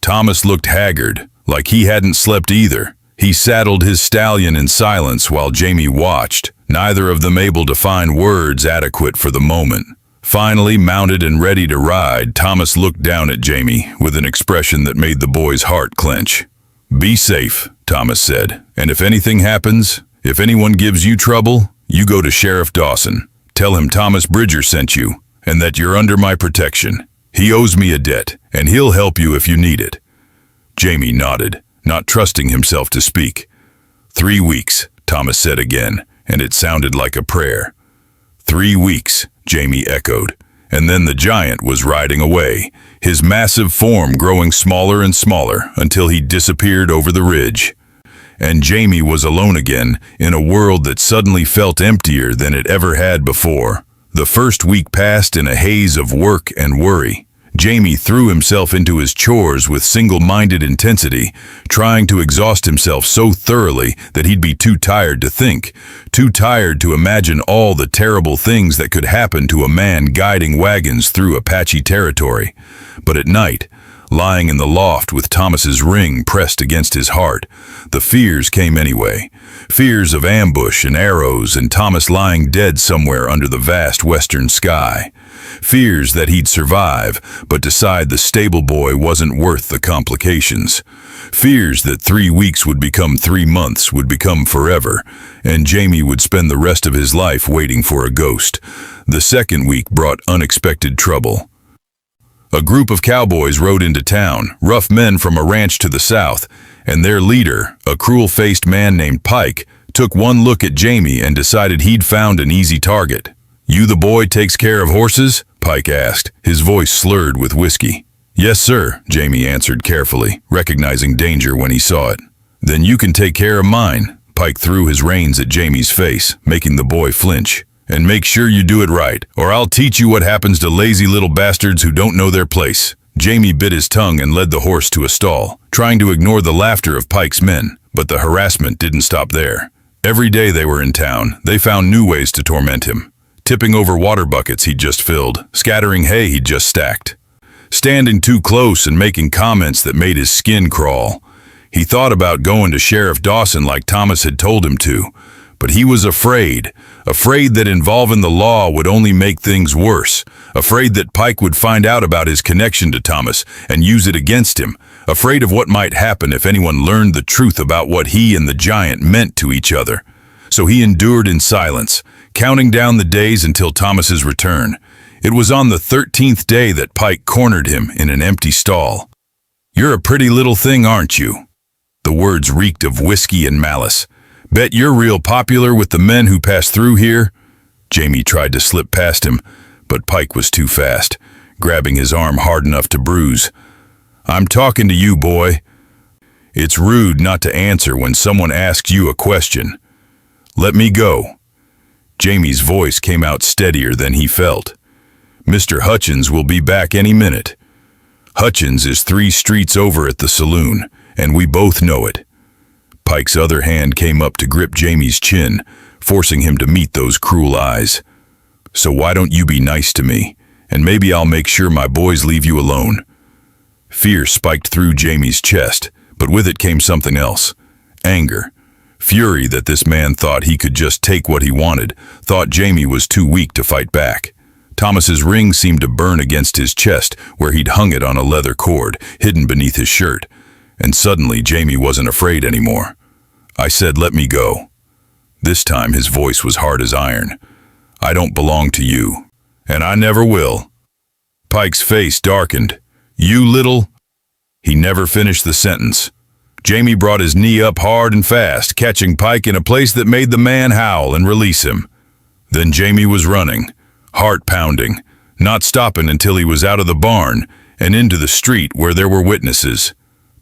Thomas looked haggard, like he hadn't slept either. He saddled his stallion in silence while Jamie watched, neither of them able to find words adequate for the moment. Finally, mounted and ready to ride, Thomas looked down at Jamie with an expression that made the boy's heart clench. Be safe, Thomas said, and if anything happens, if anyone gives you trouble, you go to Sheriff Dawson. Tell him Thomas Bridger sent you, and that you're under my protection. He owes me a debt, and he'll help you if you need it. Jamie nodded, not trusting himself to speak. 3 weeks, Thomas said again, and it sounded like a prayer. 3 weeks, Jamie echoed, And then the giant was riding away, his massive form growing smaller and smaller until he disappeared over the ridge. And Jamie was alone again in a world that suddenly felt emptier than it ever had before. The first week passed in a haze of work and worry. Jamie threw himself into his chores with single-minded intensity, trying to exhaust himself so thoroughly that he'd be too tired to think, too tired to imagine all the terrible things that could happen to a man guiding wagons through Apache territory. But at night, lying in the loft with Thomas's ring pressed against his heart, the fears came anyway. Fears of ambush and arrows and Thomas lying dead somewhere under the vast western sky. Fears that he'd survive, but decide the stable boy wasn't worth the complications. Fears that 3 weeks would become 3 months, would become forever, and Jamie would spend the rest of his life waiting for a ghost. The second week brought unexpected trouble. A group of cowboys rode into town, rough men from a ranch to the south, and their leader, a cruel-faced man named Pike, took one look at Jamie and decided he'd found an easy target. "You the boy takes care of horses?" Pike asked, his voice slurred with whiskey. "Yes, sir," Jamie answered carefully, recognizing danger when he saw it. "Then you can take care of mine." Pike threw his reins at Jamie's face, making the boy flinch. "And make sure you do it right, or I'll teach you what happens to lazy little bastards who don't know their place." Jamie bit his tongue and led the horse to a stall, trying to ignore the laughter of Pike's men, but the harassment didn't stop there. Every day they were in town, they found new ways to torment him. Tipping over water buckets he'd just filled, scattering hay he'd just stacked, standing too close and making comments that made his skin crawl. He thought about going to Sheriff Dawson like Thomas had told him to, but he was afraid that involving the law would only make things worse, afraid that Pike would find out about his connection to Thomas and use it against him, afraid of what might happen if anyone learned the truth about what he and the giant meant to each other. So he endured in silence, counting down the days until Thomas's return. It was on the 13th day that Pike cornered him in an empty stall. "You're a pretty little thing, aren't you?" The words reeked of whiskey and malice. "Bet you're real popular with the men who pass through here?" Jamie tried to slip past him, but Pike was too fast, grabbing his arm hard enough to bruise. "I'm talking to you, boy. It's rude not to answer when someone asks you a question. Let me go." Jamie's voice came out steadier than he felt. "Mr. Hutchins will be back any minute. Hutchins is 3 streets over at the saloon, and we both know it." Pike's other hand came up to grip Jamie's chin, forcing him to meet those cruel eyes. "So why don't you be nice to me, and maybe I'll make sure my boys leave you alone." Fear spiked through Jamie's chest, but with it came something else. Anger. Fury that this man thought he could just take what he wanted, thought Jamie was too weak to fight back. Thomas's ring seemed to burn against his chest where he'd hung it on a leather cord, hidden beneath his shirt. And suddenly Jamie wasn't afraid anymore. "I said let me go." This time his voice was hard as iron. "I don't belong to you, and I never will." Pike's face darkened. "You little—" He never finished the sentence. Jamie brought his knee up hard and fast, catching Pike in a place that made the man howl and release him. Then Jamie was running, heart pounding, not stopping until he was out of the barn and into the street where there were witnesses.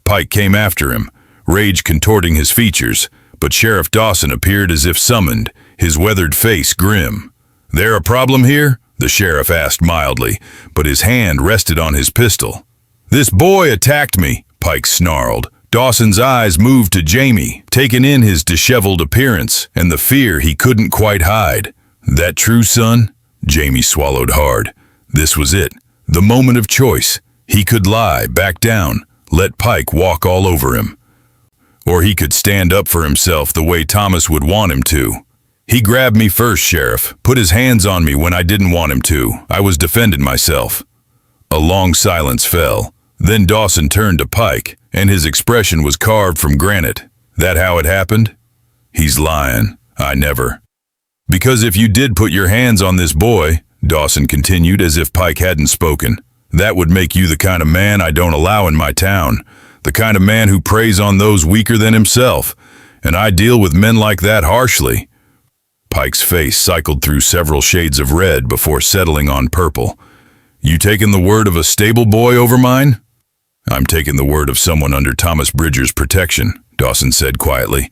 Pike came after him, rage contorting his features, but Sheriff Dawson appeared as if summoned, his weathered face grim. "There a problem here?" the sheriff asked mildly, but his hand rested on his pistol. "This boy attacked me," Pike snarled. Dawson's eyes moved to Jamie, taking in his disheveled appearance and the fear he couldn't quite hide. "That true, son?" Jamie swallowed hard. This was it, the moment of choice. He could lie, back down, let Pike walk all over him. Or he could stand up for himself the way Thomas would want him to. "He grabbed me first, Sheriff, put his hands on me when I didn't want him to. I was defending myself." A long silence fell. Then Dawson turned to Pike, and his expression was carved from granite. "That how it happened?" "He's lying. I never." "Because if you did put your hands on this boy," Dawson continued as if Pike hadn't spoken, "that would make you the kind of man I don't allow in my town, the kind of man who preys on those weaker than himself, and I deal with men like that harshly." Pike's face cycled through several shades of red before settling on purple. You taking the word of a stable boy over mine?" "I'm taking the word of someone under Thomas Bridger's protection," Dawson said quietly.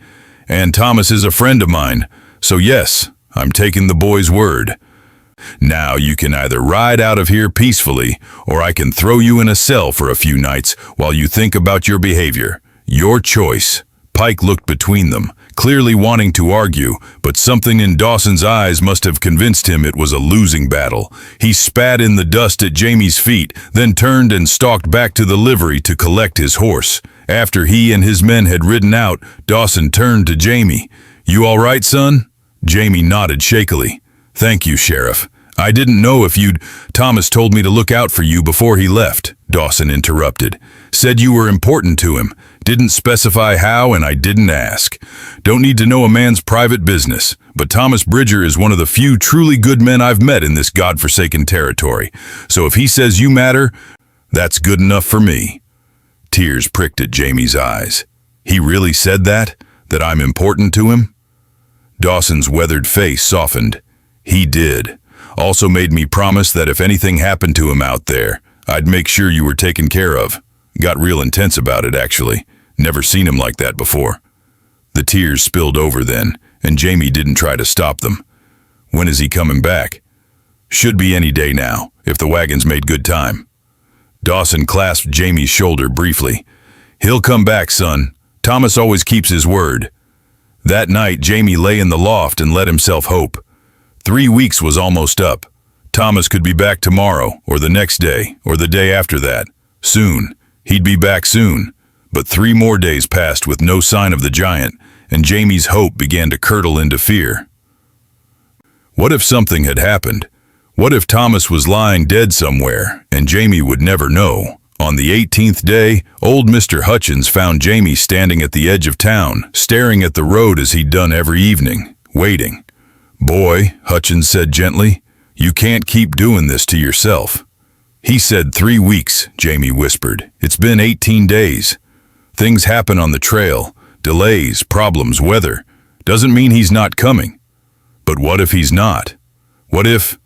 "And Thomas is a friend of mine, so yes, I'm taking the boy's word. Now you can either ride out of here peacefully, or I can throw you in a cell for a few nights while you think about your behavior. Your choice." Pike looked between them, clearly wanting to argue, but something in Dawson's eyes must have convinced him it was a losing battle. He spat in the dust at Jamie's feet, then turned and stalked back to the livery to collect his horse. After he and his men had ridden out, Dawson turned to Jamie. "You all right, son?" Jamie nodded shakily. "Thank you, Sheriff. I didn't know if you'd—" "Thomas told me to look out for you before he left," Dawson interrupted. "Said you were important to him. Didn't specify how, and I didn't ask. Don't need to know a man's private business, but Thomas Bridger is one of the few truly good men I've met in this godforsaken territory. So if he says you matter, that's good enough for me." Tears pricked at Jamie's eyes. "He really said that? That I'm important to him?" Dawson's weathered face softened. "He did. Also made me promise that if anything happened to him out there, I'd make sure you were taken care of. Got real intense about it, actually. Never seen him like that before." The tears spilled over then, and Jamie didn't try to stop them. "When is he coming back?" "Should be any day now, if the wagons made good time." Dawson clasped Jamie's shoulder briefly. "He'll come back, son. Thomas always keeps his word." That night, Jamie lay in the loft and let himself hope. 3 weeks was almost up. Thomas could be back tomorrow, or the next day, or the day after that. Soon. He'd be back soon. But 3 more days passed with no sign of the giant, and Jamie's hope began to curdle into fear. What if something had happened? What if Thomas was lying dead somewhere, and Jamie would never know? On the 18th day, old Mr. Hutchins found Jamie standing at the edge of town, staring at the road as he'd done every evening, waiting. "Boy," Hutchins said gently, "you can't keep doing this to yourself." "He said 3 weeks," Jamie whispered. "It's been 18 days. Things happen on the trail. Delays, problems, weather. Doesn't mean he's not coming." "But what if he's not? What if—"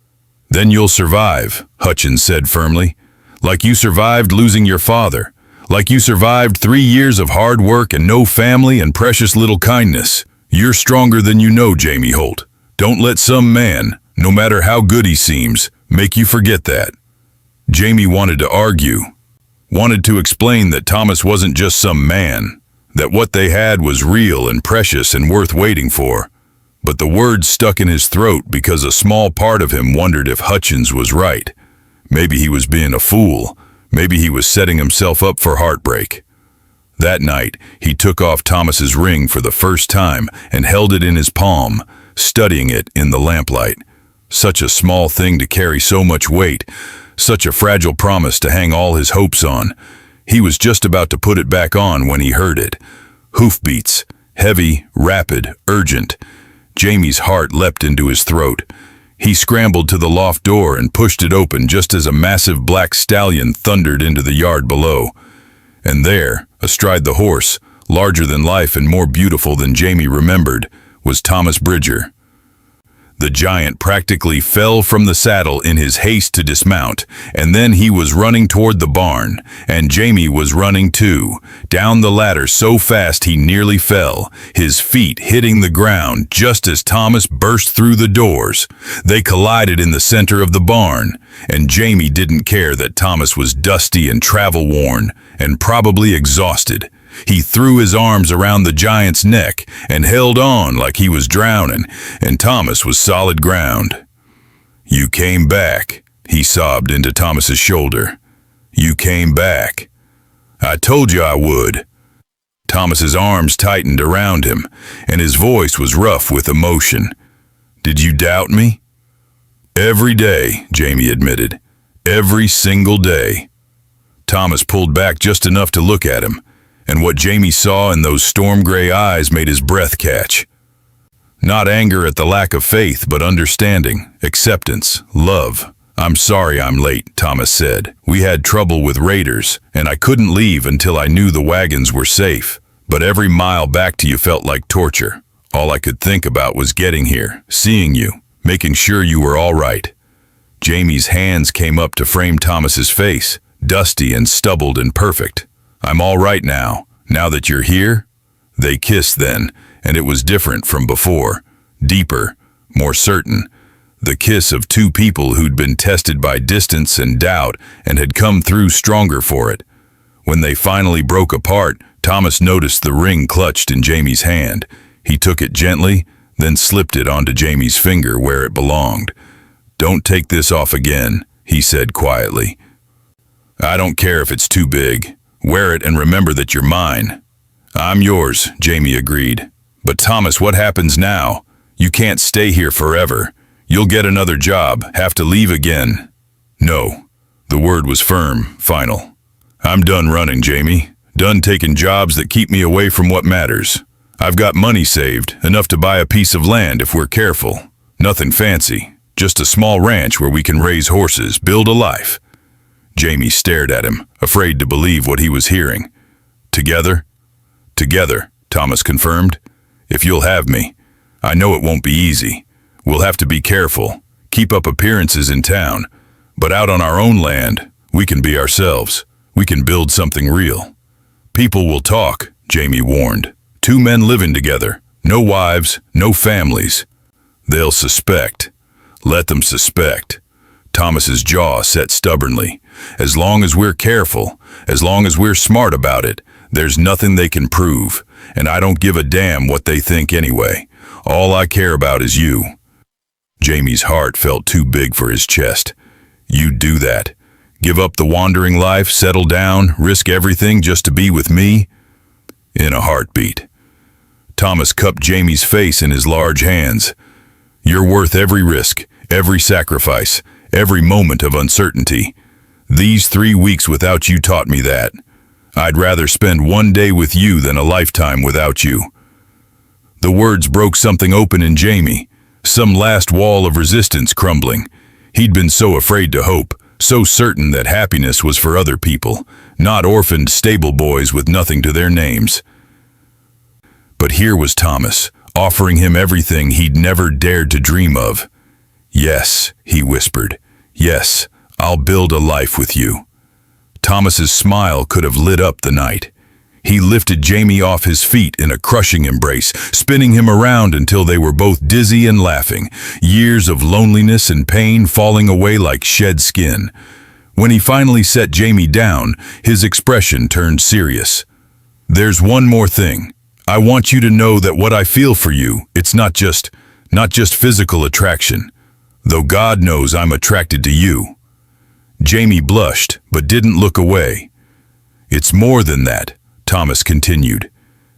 "Then you'll survive," Hutchins said firmly. "Like you survived losing your father. Like you survived 3 years of hard work and no family and precious little kindness. You're stronger than you know, Jamie Holt. Don't let some man, no matter how good he seems, make you forget that." Jamie wanted to argue, wanted to explain that Thomas wasn't just some man, that what they had was real and precious and worth waiting for. But the words stuck in his throat because a small part of him wondered if Hutchins was right. Maybe he was being a fool. Maybe he was setting himself up for heartbreak. That night, he took off Thomas's ring for the first time and held it in his palm, studying it in the lamplight. Such a small thing to carry so much weight, such a fragile promise to hang all his hopes on. He was just about to put it back on when he heard it. Hoofbeats, heavy, rapid, urgent. Jamie's heart leapt into his throat. He scrambled to the loft door and pushed it open just as a massive black stallion thundered into the yard below. And there, astride the horse, larger than life and more beautiful than Jamie remembered, was Thomas Bridger. The giant practically fell from the saddle in his haste to dismount, and then he was running toward the barn, and Jamie was running too, down the ladder so fast he nearly fell, his feet hitting the ground just as Thomas burst through the doors. They collided in the center of the barn, and Jamie didn't care that Thomas was dusty and travel-worn, and probably exhausted. He threw his arms around the giant's neck and held on like he was drowning, and Thomas was solid ground. "You came back," he sobbed into Thomas's shoulder. "You came back. I told you I would." Thomas's arms tightened around him, and his voice was rough with emotion. "Did you doubt me?" "Every day," Jamie admitted. "Every single day." Thomas pulled back just enough to look at him, and what Jamie saw in those storm-gray eyes made his breath catch. Not anger at the lack of faith, but understanding, acceptance, love. "I'm sorry I'm late," Thomas said. "We had trouble with raiders, and I couldn't leave until I knew the wagons were safe. But every mile back to you felt like torture. All I could think about was getting here, seeing you, making sure you were all right." Jamie's hands came up to frame Thomas's face, dusty and stubbled and perfect. "I'm all right now that you're here." They kissed then, and it was different from before, deeper, more certain. The kiss of two people who'd been tested by distance and doubt and had come through stronger for it. When they finally broke apart, Thomas noticed the ring clutched in Jamie's hand. He took it gently, then slipped it onto Jamie's finger where it belonged. "Don't take this off again," he said quietly. "I don't care if it's too big. Wear it and remember that you're mine." "I'm yours," Jamie agreed. "But Thomas, what happens now? You can't stay here forever. You'll get another job, have to leave again." "No." The word was firm, final. "I'm done running, Jamie. Done taking jobs that keep me away from what matters. I've got money saved, enough to buy a piece of land if we're careful. Nothing fancy, just a small ranch where we can raise horses, build a life." Jamie stared at him, afraid to believe what he was hearing. "Together?" "Together," Thomas confirmed. "If you'll have me. I know it won't be easy. We'll have to be careful, keep up appearances in town, but out on our own land, we can be ourselves. We can build something real." "People will talk," Jamie warned. "Two men living together, no wives, no families. They'll suspect. Let them suspect." Thomas's jaw set stubbornly. "As long as we're careful, as long as we're smart about it, there's nothing they can prove, and I don't give a damn what they think anyway. All I care about is you." Jamie's heart felt too big for his chest. "You'd do that? Give up the wandering life, settle down, risk everything just to be with me?" "In a heartbeat." Thomas cupped Jamie's face in his large hands. "You're worth every risk, every sacrifice, every moment of uncertainty. These 3 weeks without you taught me that. I'd rather spend one day with you than a lifetime without you." The words broke something open in Jamie, some last wall of resistance crumbling. He'd been so afraid to hope, so certain that happiness was for other people, not orphaned stable boys with nothing to their names. But here was Thomas, offering him everything he'd never dared to dream of. "Yes," he whispered. "Yes, I'll build a life with you." Thomas's smile could have lit up the night. He lifted Jamie off his feet in a crushing embrace, spinning him around until they were both dizzy and laughing, years of loneliness and pain falling away like shed skin. When he finally set Jamie down, his expression turned serious. "There's one more thing. I want you to know that what I feel for you, it's not just physical attraction, though God knows I'm attracted to you." Jamie blushed, but didn't look away. "It's more than that," Thomas continued.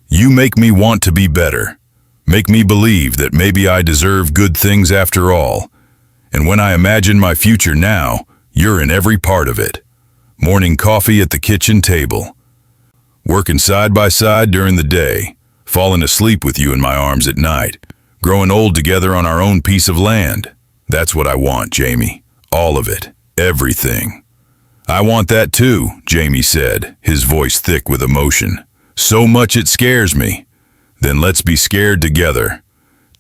"You make me want to be better. Make me believe that maybe I deserve good things after all. And when I imagine my future now, you're in every part of it. Morning coffee at the kitchen table. Working side by side during the day. Falling asleep with you in my arms at night. Growing old together on our own piece of land. That's what I want, Jamie. All of it. Everything." "I want that too," Jamie said, his voice thick with emotion. "So much it scares me." "Then let's be scared together."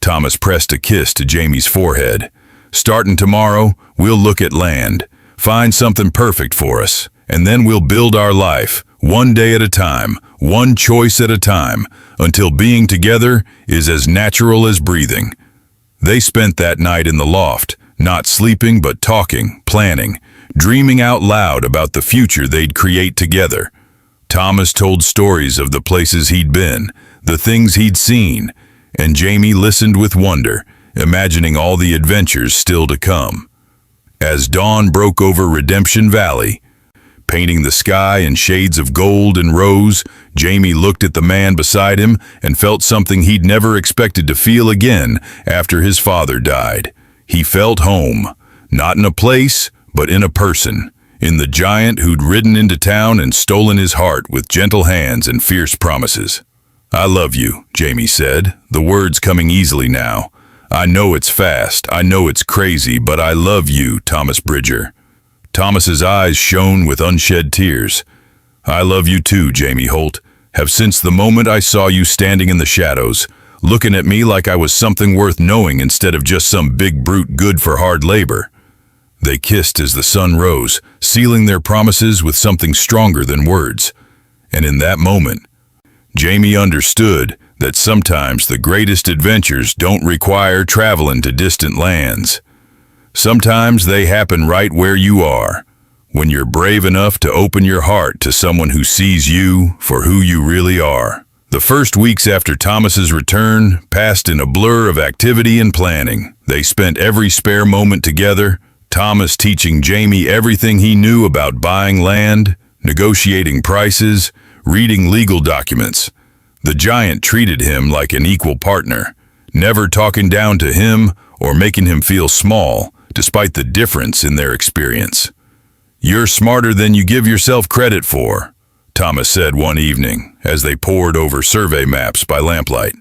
Thomas pressed a kiss to Jamie's forehead. "Starting tomorrow, we'll look at land, find something perfect for us, and then we'll build our life, one day at a time, one choice at a time, until being together is as natural as breathing." They spent that night in the loft, not sleeping but talking, planning, dreaming out loud about the future they'd create together. Thomas told stories of the places he'd been, the things he'd seen, and Jamie listened with wonder, imagining all the adventures still to come. As dawn broke over Redemption Valley, painting the sky in shades of gold and rose, Jamie looked at the man beside him and felt something he'd never expected to feel again after his father died. He felt home, not in a place, but in a person, in the giant who'd ridden into town and stolen his heart with gentle hands and fierce promises. "I love you," Jamie said, the words coming easily now. "I know it's fast, I know it's crazy, but I love you, Thomas Bridger." Thomas's eyes shone with unshed tears. "I love you too, Jamie Holt. Have since the moment I saw you standing in the shadows, looking at me like I was something worth knowing instead of just some big brute good for hard labor." They kissed as the sun rose, sealing their promises with something stronger than words. And in that moment, Jamie understood that sometimes the greatest adventures don't require traveling to distant lands. Sometimes they happen right where you are, when you're brave enough to open your heart to someone who sees you for who you really are. The first weeks after Thomas's return passed in a blur of activity and planning. They spent every spare moment together, Thomas teaching Jamie everything he knew about buying land, negotiating prices, reading legal documents. The giant treated him like an equal partner, never talking down to him or making him feel small, despite the difference in their experience. "You're smarter than you give yourself credit for," Thomas said one evening as they pored over survey maps by lamplight.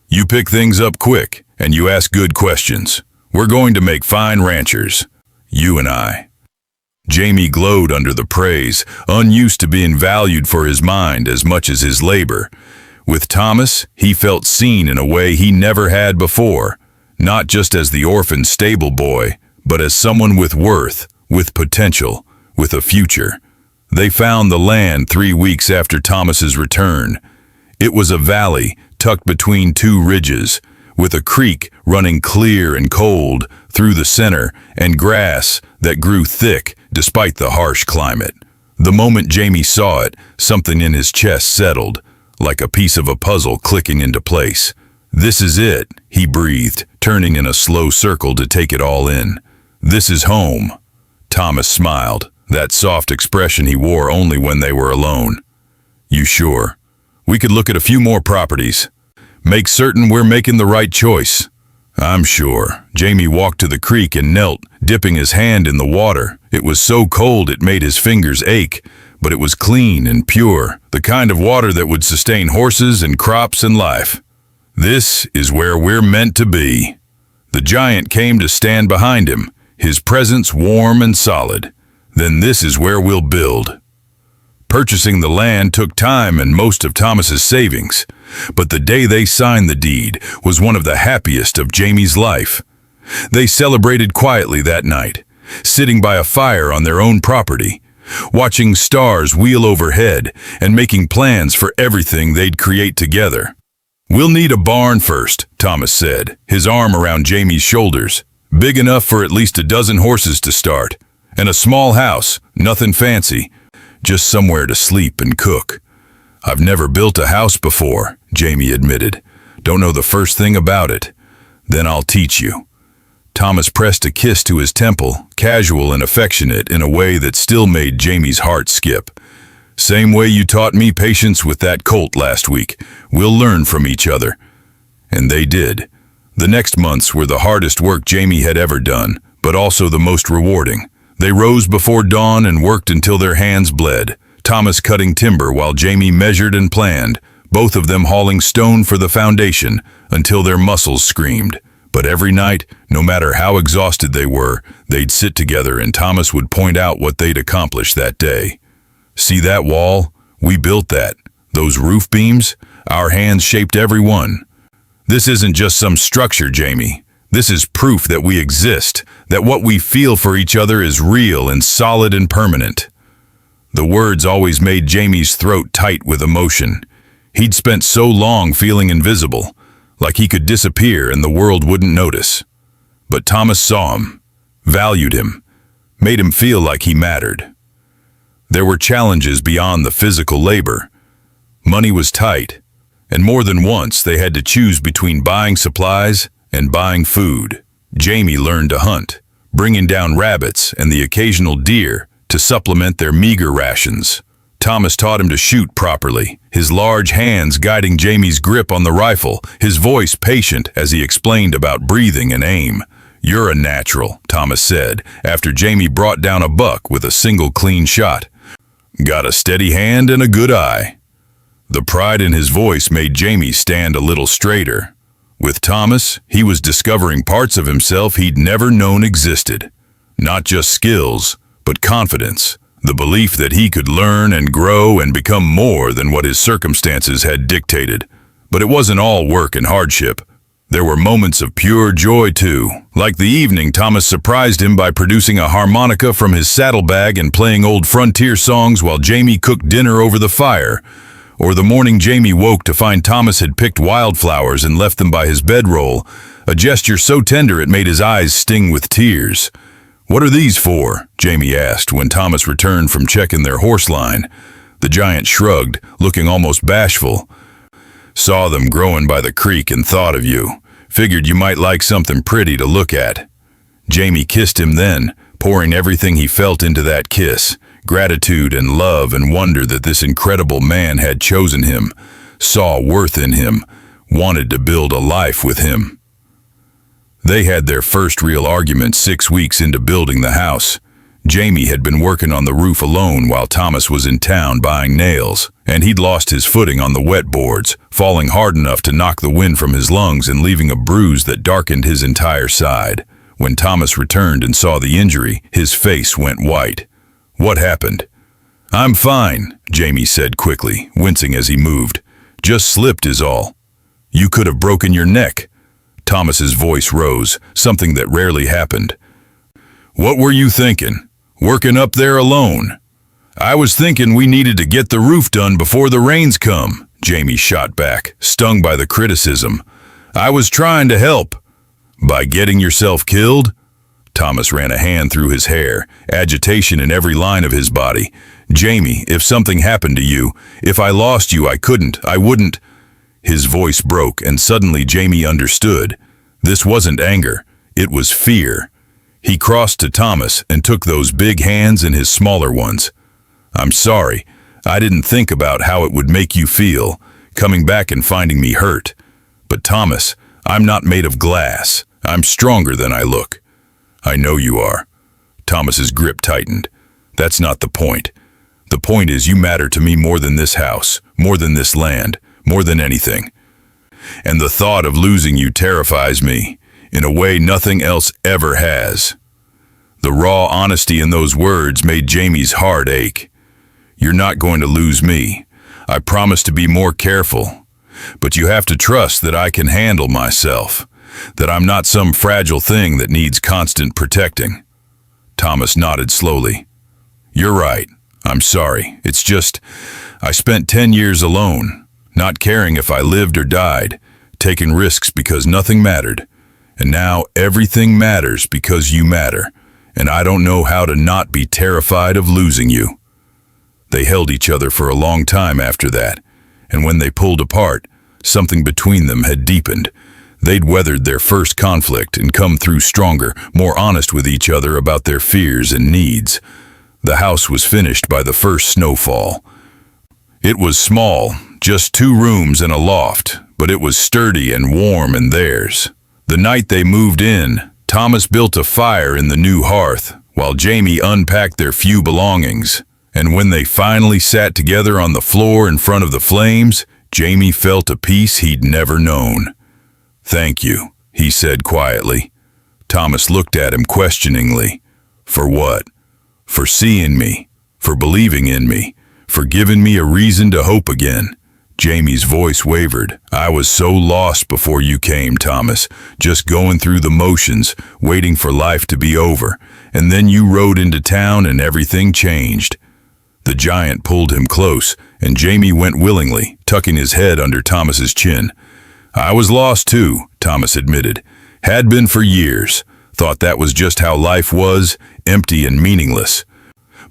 "You pick things up quick, and you ask good questions. We're going to make fine ranchers, you and I." Jamie glowed under the praise, unused to being valued for his mind as much as his labor. With Thomas, he felt seen in a way he never had before, not just as the orphan stable boy, but as someone with worth, with potential, with a future. They found the land 3 weeks after Thomas's return. It was a valley tucked between two ridges, with a creek running clear and cold through the center and grass that grew thick despite the harsh climate. The moment Jamie saw it, something in his chest settled, like a piece of a puzzle clicking into place. "This is it," he breathed, turning in a slow circle to take it all in. "This is home." Thomas smiled, that soft expression he wore only when they were alone. "You sure? We could look at a few more properties. Make certain we're making the right choice." "I'm sure." Jamie walked to the creek and knelt, dipping his hand in the water. It was so cold it made his fingers ache, but it was clean and pure, the kind of water that would sustain horses and crops and life. "This is where we're meant to be." The giant came to stand behind him, his presence warm and solid. "Then this is where we'll build." Purchasing the land took time and most of Thomas's savings, but the day they signed the deed was one of the happiest of Jamie's life. They celebrated quietly that night, sitting by a fire on their own property, watching stars wheel overhead and making plans for everything they'd create together. "We'll need a barn first," Thomas said, his arm around Jamie's shoulders. "Big enough for at least a dozen horses to start. And a small house, nothing fancy, just somewhere to sleep and cook." "I've never built a house before," Jamie admitted. "Don't know the first thing about it." "Then I'll teach you." Thomas pressed a kiss to his temple, casual and affectionate in a way that still made Jamie's heart skip. "Same way you taught me patience with that colt last week. We'll learn from each other." And they did. The next months were the hardest work Jamie had ever done, but also the most rewarding. They rose before dawn and worked until their hands bled, Thomas cutting timber while Jamie measured and planned, both of them hauling stone for the foundation until their muscles screamed. But every night, no matter how exhausted they were, they'd sit together and Thomas would point out what they'd accomplished that day. "See that wall? We built that. Those roof beams? Our hands shaped every one. This isn't just some structure, Jamie. This is proof that we exist, that what we feel for each other is real and solid and permanent." The words always made Jamie's throat tight with emotion. He'd spent so long feeling invisible, like he could disappear and the world wouldn't notice. But Thomas saw him, valued him, made him feel like he mattered. There were challenges beyond the physical labor. Money was tight, and more than once they had to choose between buying supplies and buying food. Jamie learned to hunt, bringing down rabbits and the occasional deer to supplement their meager rations. Thomas taught him to shoot properly, his large hands guiding Jamie's grip on the rifle, his voice patient as he explained about breathing and aim. "You're a natural," Thomas said, after Jamie brought down a buck with a single clean shot. "Got a steady hand and a good eye." The pride in his voice made Jamie stand a little straighter. With Thomas, he was discovering parts of himself he'd never known existed. Not just skills, but confidence, the belief that he could learn and grow and become more than what his circumstances had dictated. But it wasn't all work and hardship. There were moments of pure joy too, like the evening Thomas surprised him by producing a harmonica from his saddlebag and playing old frontier songs while Jamie cooked dinner over the fire, or the morning Jamie woke to find Thomas had picked wildflowers and left them by his bedroll, a gesture so tender it made his eyes sting with tears. "What are these for?" Jamie asked when Thomas returned from checking their horse line. The giant shrugged, looking almost bashful. "Saw them growing by the creek and thought of you. Figured you might like something pretty to look at." Jamie kissed him then, pouring everything he felt into that kiss. Gratitude and love and wonder that this incredible man had chosen him, saw worth in him, wanted to build a life with him. They had their first real argument 6 weeks into building the house. Jamie had been working on the roof alone while Thomas was in town buying nails, and he'd lost his footing on the wet boards, falling hard enough to knock the wind from his lungs and leaving a bruise that darkened his entire side. When Thomas returned and saw the injury, his face went white. "What happened?" "I'm fine," Jamie said quickly, wincing as he moved. "Just slipped is all." "You could have broken your neck." Thomas's voice rose, something that rarely happened. "What were you thinking? Working up there alone?" "I was thinking we needed to get the roof done before the rains come," Jamie shot back, stung by the criticism. "I was trying to help." "By getting yourself killed?" Thomas ran a hand through his hair, agitation in every line of his body. "Jamie, if something happened to you, if I lost you, I wouldn't." His voice broke, and suddenly Jamie understood. This wasn't anger, it was fear. He crossed to Thomas and took those big hands in his smaller ones. "I'm sorry. I didn't think about how it would make you feel, coming back and finding me hurt. But Thomas, I'm not made of glass. I'm stronger than I look." "I know you are." Thomas's grip tightened. "That's not the point. The point is you matter to me more than this house, more than this land, more than anything. And the thought of losing you terrifies me, in a way nothing else ever has." The raw honesty in those words made Jamie's heart ache. "You're not going to lose me. I promise to be more careful. But you have to trust that I can handle myself, that I'm not some fragile thing that needs constant protecting." Thomas nodded slowly. "You're right. I'm sorry. It's just, I spent 10 years alone, not caring if I lived or died, taking risks because nothing mattered. And now everything matters because you matter, and I don't know how to not be terrified of losing you." They held each other for a long time after that, and when they pulled apart, something between them had deepened. They'd weathered their first conflict and come through stronger, more honest with each other about their fears and needs. The house was finished by the first snowfall. It was small, just 2 rooms and a loft, but it was sturdy and warm and theirs. The night they moved in, Thomas built a fire in the new hearth, while Jamie unpacked their few belongings. And when they finally sat together on the floor in front of the flames, Jamie felt a peace he'd never known. "Thank you," he said quietly. Thomas looked at him questioningly. "For what?" "For seeing me, for believing in me, for giving me a reason to hope again." Jamie's voice wavered. "I was so lost before you came, Thomas, just going through the motions, waiting for life to be over. And then you rode into town and everything changed." The giant pulled him close, and Jamie went willingly, tucking his head under Thomas's chin. "I was lost too," Thomas admitted. "Had been for years. Thought that was just how life was, empty and meaningless.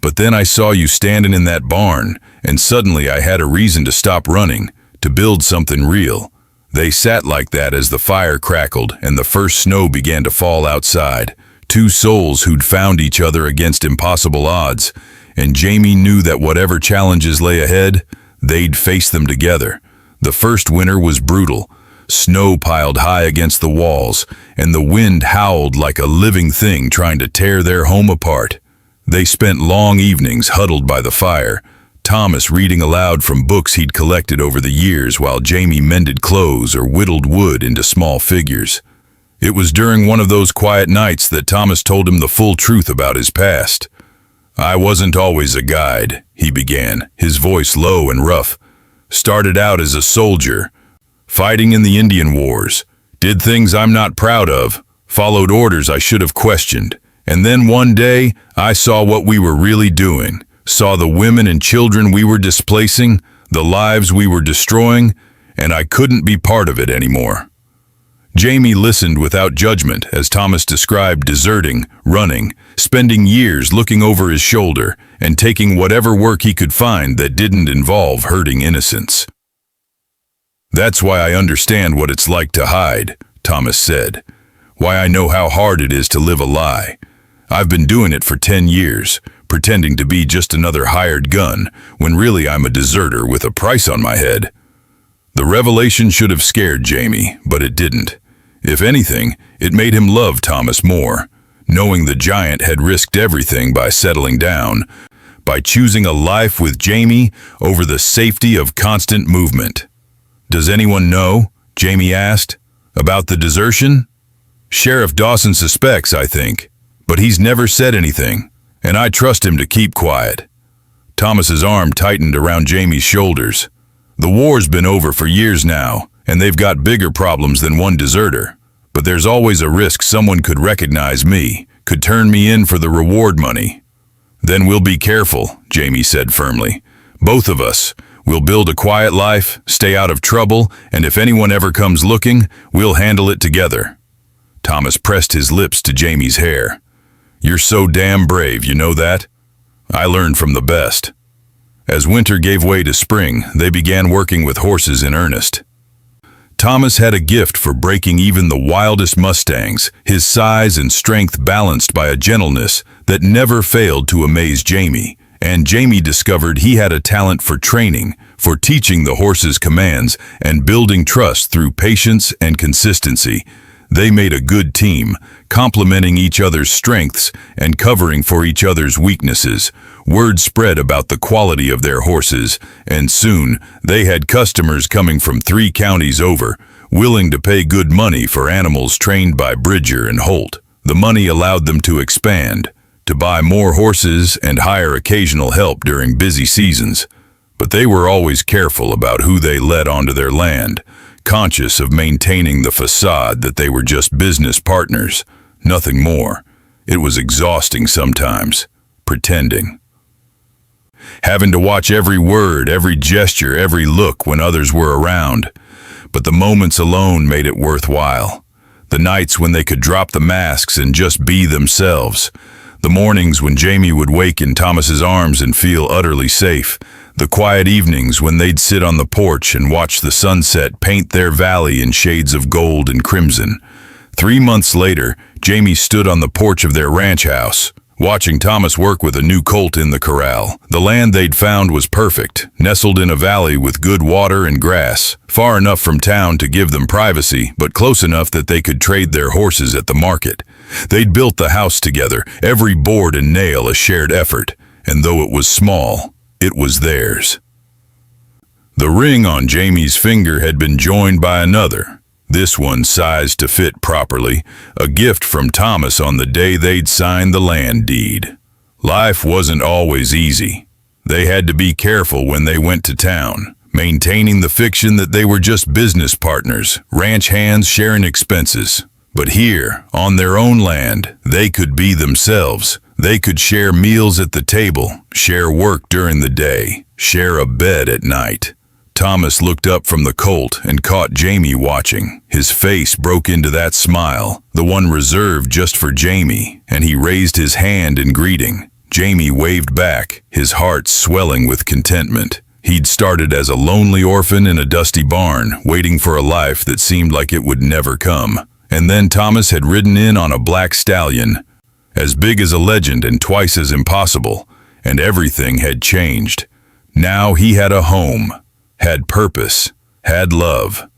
But then I saw you standing in that barn, and suddenly I had a reason to stop running, to build something real." They sat like that as the fire crackled and the first snow began to fall outside. 2 souls who'd found each other against impossible odds, and Jamie knew that whatever challenges lay ahead, they'd face them together. The first winter was brutal. Snow piled high against the walls, and the wind howled like a living thing trying to tear their home apart. They spent long evenings huddled by the fire, Thomas reading aloud from books he'd collected over the years while Jamie mended clothes or whittled wood into small figures. It was during one of those quiet nights that Thomas told him the full truth about his past. "I wasn't always a guide," he began, his voice low and rough. "Started out as a soldier, fighting in the Indian Wars, Did things I'm not proud of, followed orders I should have questioned. And then one day, I saw what we were really doing, saw the women and children we were displacing, the lives we were destroying, and I couldn't be part of it anymore. Jamie listened without judgment as Thomas described deserting, running, spending years looking over his shoulder, and taking whatever work he could find that didn't involve hurting innocents. That's why I understand what it's like to hide, Thomas said. Why I know how hard it is to live a lie. I've been doing it for 10 years, pretending to be just another hired gun, when really I'm a deserter with a price on my head. The revelation should have scared Jamie, but it didn't. If anything, it made him love Thomas more, knowing the giant had risked everything by settling down, by choosing a life with Jamie over the safety of constant movement. Does anyone know, Jamie asked, about the desertion? Sheriff Dawson suspects, I think, but he's never said anything, and I trust him to keep quiet. Thomas's arm tightened around Jamie's shoulders. The war's been over for years now, and they've got bigger problems than one deserter. But there's always a risk someone could recognize me, could turn me in for the reward money. Then we'll be careful, Jamie said firmly. Both of us. We'll build a quiet life, stay out of trouble, and if anyone ever comes looking, we'll handle it together. Thomas pressed his lips to Jamie's hair. You're so damn brave, you know that? I learned from the best. As winter gave way to spring, they began working with horses in earnest. Thomas had a gift for breaking even the wildest mustangs, his size and strength balanced by a gentleness that never failed to amaze Jamie. And Jamie discovered he had a talent for training, for teaching the horses commands, and building trust through patience and consistency. They made a good team, complementing each other's strengths and covering for each other's weaknesses. Word spread about the quality of their horses, and soon they had customers coming from 3 counties over, willing to pay good money for animals trained by Bridger and Holt. The money allowed them to expand, to buy more horses and hire occasional help during busy seasons. But they were always careful about who they let onto their land, conscious of maintaining the facade that they were just business partners, nothing more. It was exhausting sometimes, pretending. Having to watch every word, every gesture, every look when others were around. But the moments alone made it worthwhile. The nights when they could drop the masks and just be themselves. The mornings when Jamie would wake in Thomas's arms and feel utterly safe. The quiet evenings when they'd sit on the porch and watch the sunset paint their valley in shades of gold and crimson. 3 months later, Jamie stood on the porch of their ranch house, watching Thomas work with a new colt in the corral. The land they'd found was perfect, nestled in a valley with good water and grass, far enough from town to give them privacy, but close enough that they could trade their horses at the market. They'd built the house together, every board and nail a shared effort, and though it was small, it was theirs. The ring on Jamie's finger had been joined by another, this one sized to fit properly, a gift from Thomas on the day they'd signed the land deed. Life wasn't always easy. They had to be careful when they went to town, maintaining the fiction that they were just business partners, ranch hands sharing expenses. But here, on their own land, they could be themselves. They could share meals at the table, share work during the day, share a bed at night. Thomas looked up from the colt and caught Jamie watching. His face broke into that smile, the one reserved just for Jamie, and he raised his hand in greeting. Jamie waved back, his heart swelling with contentment. He'd started as a lonely orphan in a dusty barn, waiting for a life that seemed like it would never come. And then Thomas had ridden in on a black stallion, as big as a legend and twice as impossible, and everything had changed. Now he had a home, had purpose, had love.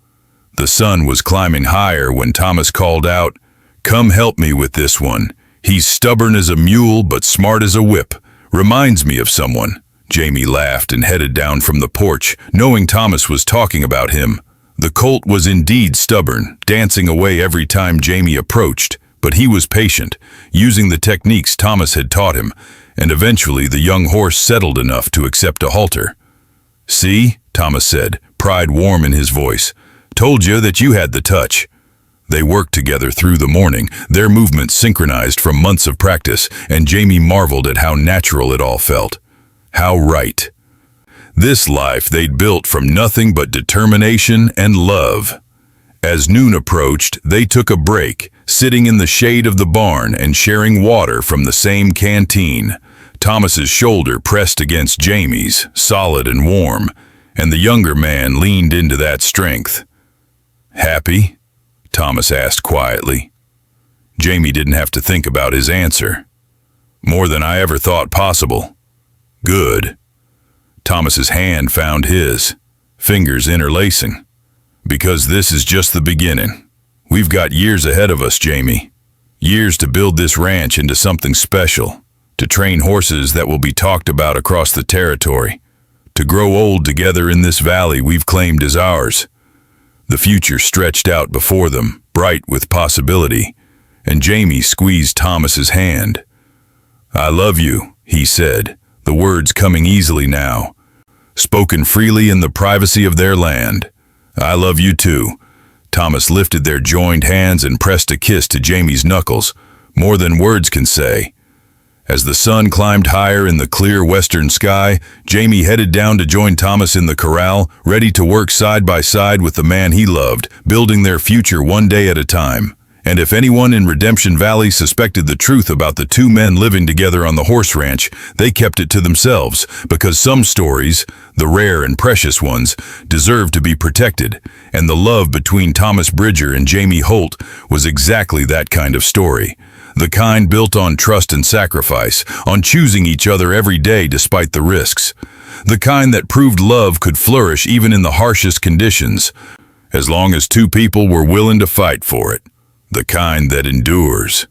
The sun was climbing higher when Thomas called out, "Come help me with this one. He's stubborn as a mule but smart as a whip. Reminds me of someone." Jamie laughed and headed down from the porch, knowing Thomas was talking about him. The colt was indeed stubborn, dancing away every time Jamie approached, but he was patient, using the techniques Thomas had taught him, and eventually the young horse settled enough to accept a halter. "See," Thomas said, pride warm in his voice. "Told you that you had the touch." They worked together through the morning, their movements synchronized from months of practice, and Jamie marveled at how natural it all felt. How right. This life they'd built from nothing but determination and love. As noon approached, they took a break, sitting in the shade of the barn and sharing water from the same canteen. Thomas's shoulder pressed against Jamie's, solid and warm, and the younger man leaned into that strength. "Happy?" Thomas asked quietly. Jamie didn't have to think about his answer. "More than I ever thought possible." "Good." Thomas's hand found his, fingers interlacing. "Because this is just the beginning. We've got years ahead of us, Jamie. Years to build this ranch into something special, to train horses that will be talked about across the territory, to grow old together in this valley we've claimed as ours." The future stretched out before them, bright with possibility, and Jamie squeezed Thomas's hand. "I love you," he said, the words coming easily now, spoken freely in the privacy of their land. "I love you too." Thomas lifted their joined hands and pressed a kiss to Jamie's knuckles, more than words can say. As the sun climbed higher in the clear western sky, Jamie headed down to join Thomas in the corral, ready to work side by side with the man he loved, building their future one day at a time. And if anyone in Redemption Valley suspected the truth about the two men living together on the horse ranch, they kept it to themselves, because some stories, the rare and precious ones, deserve to be protected, and the love between Thomas Bridger and Jamie Holt was exactly that kind of story. The kind built on trust and sacrifice, on choosing each other every day despite the risks. The kind that proved love could flourish even in the harshest conditions, as long as two people were willing to fight for it. The kind that endures.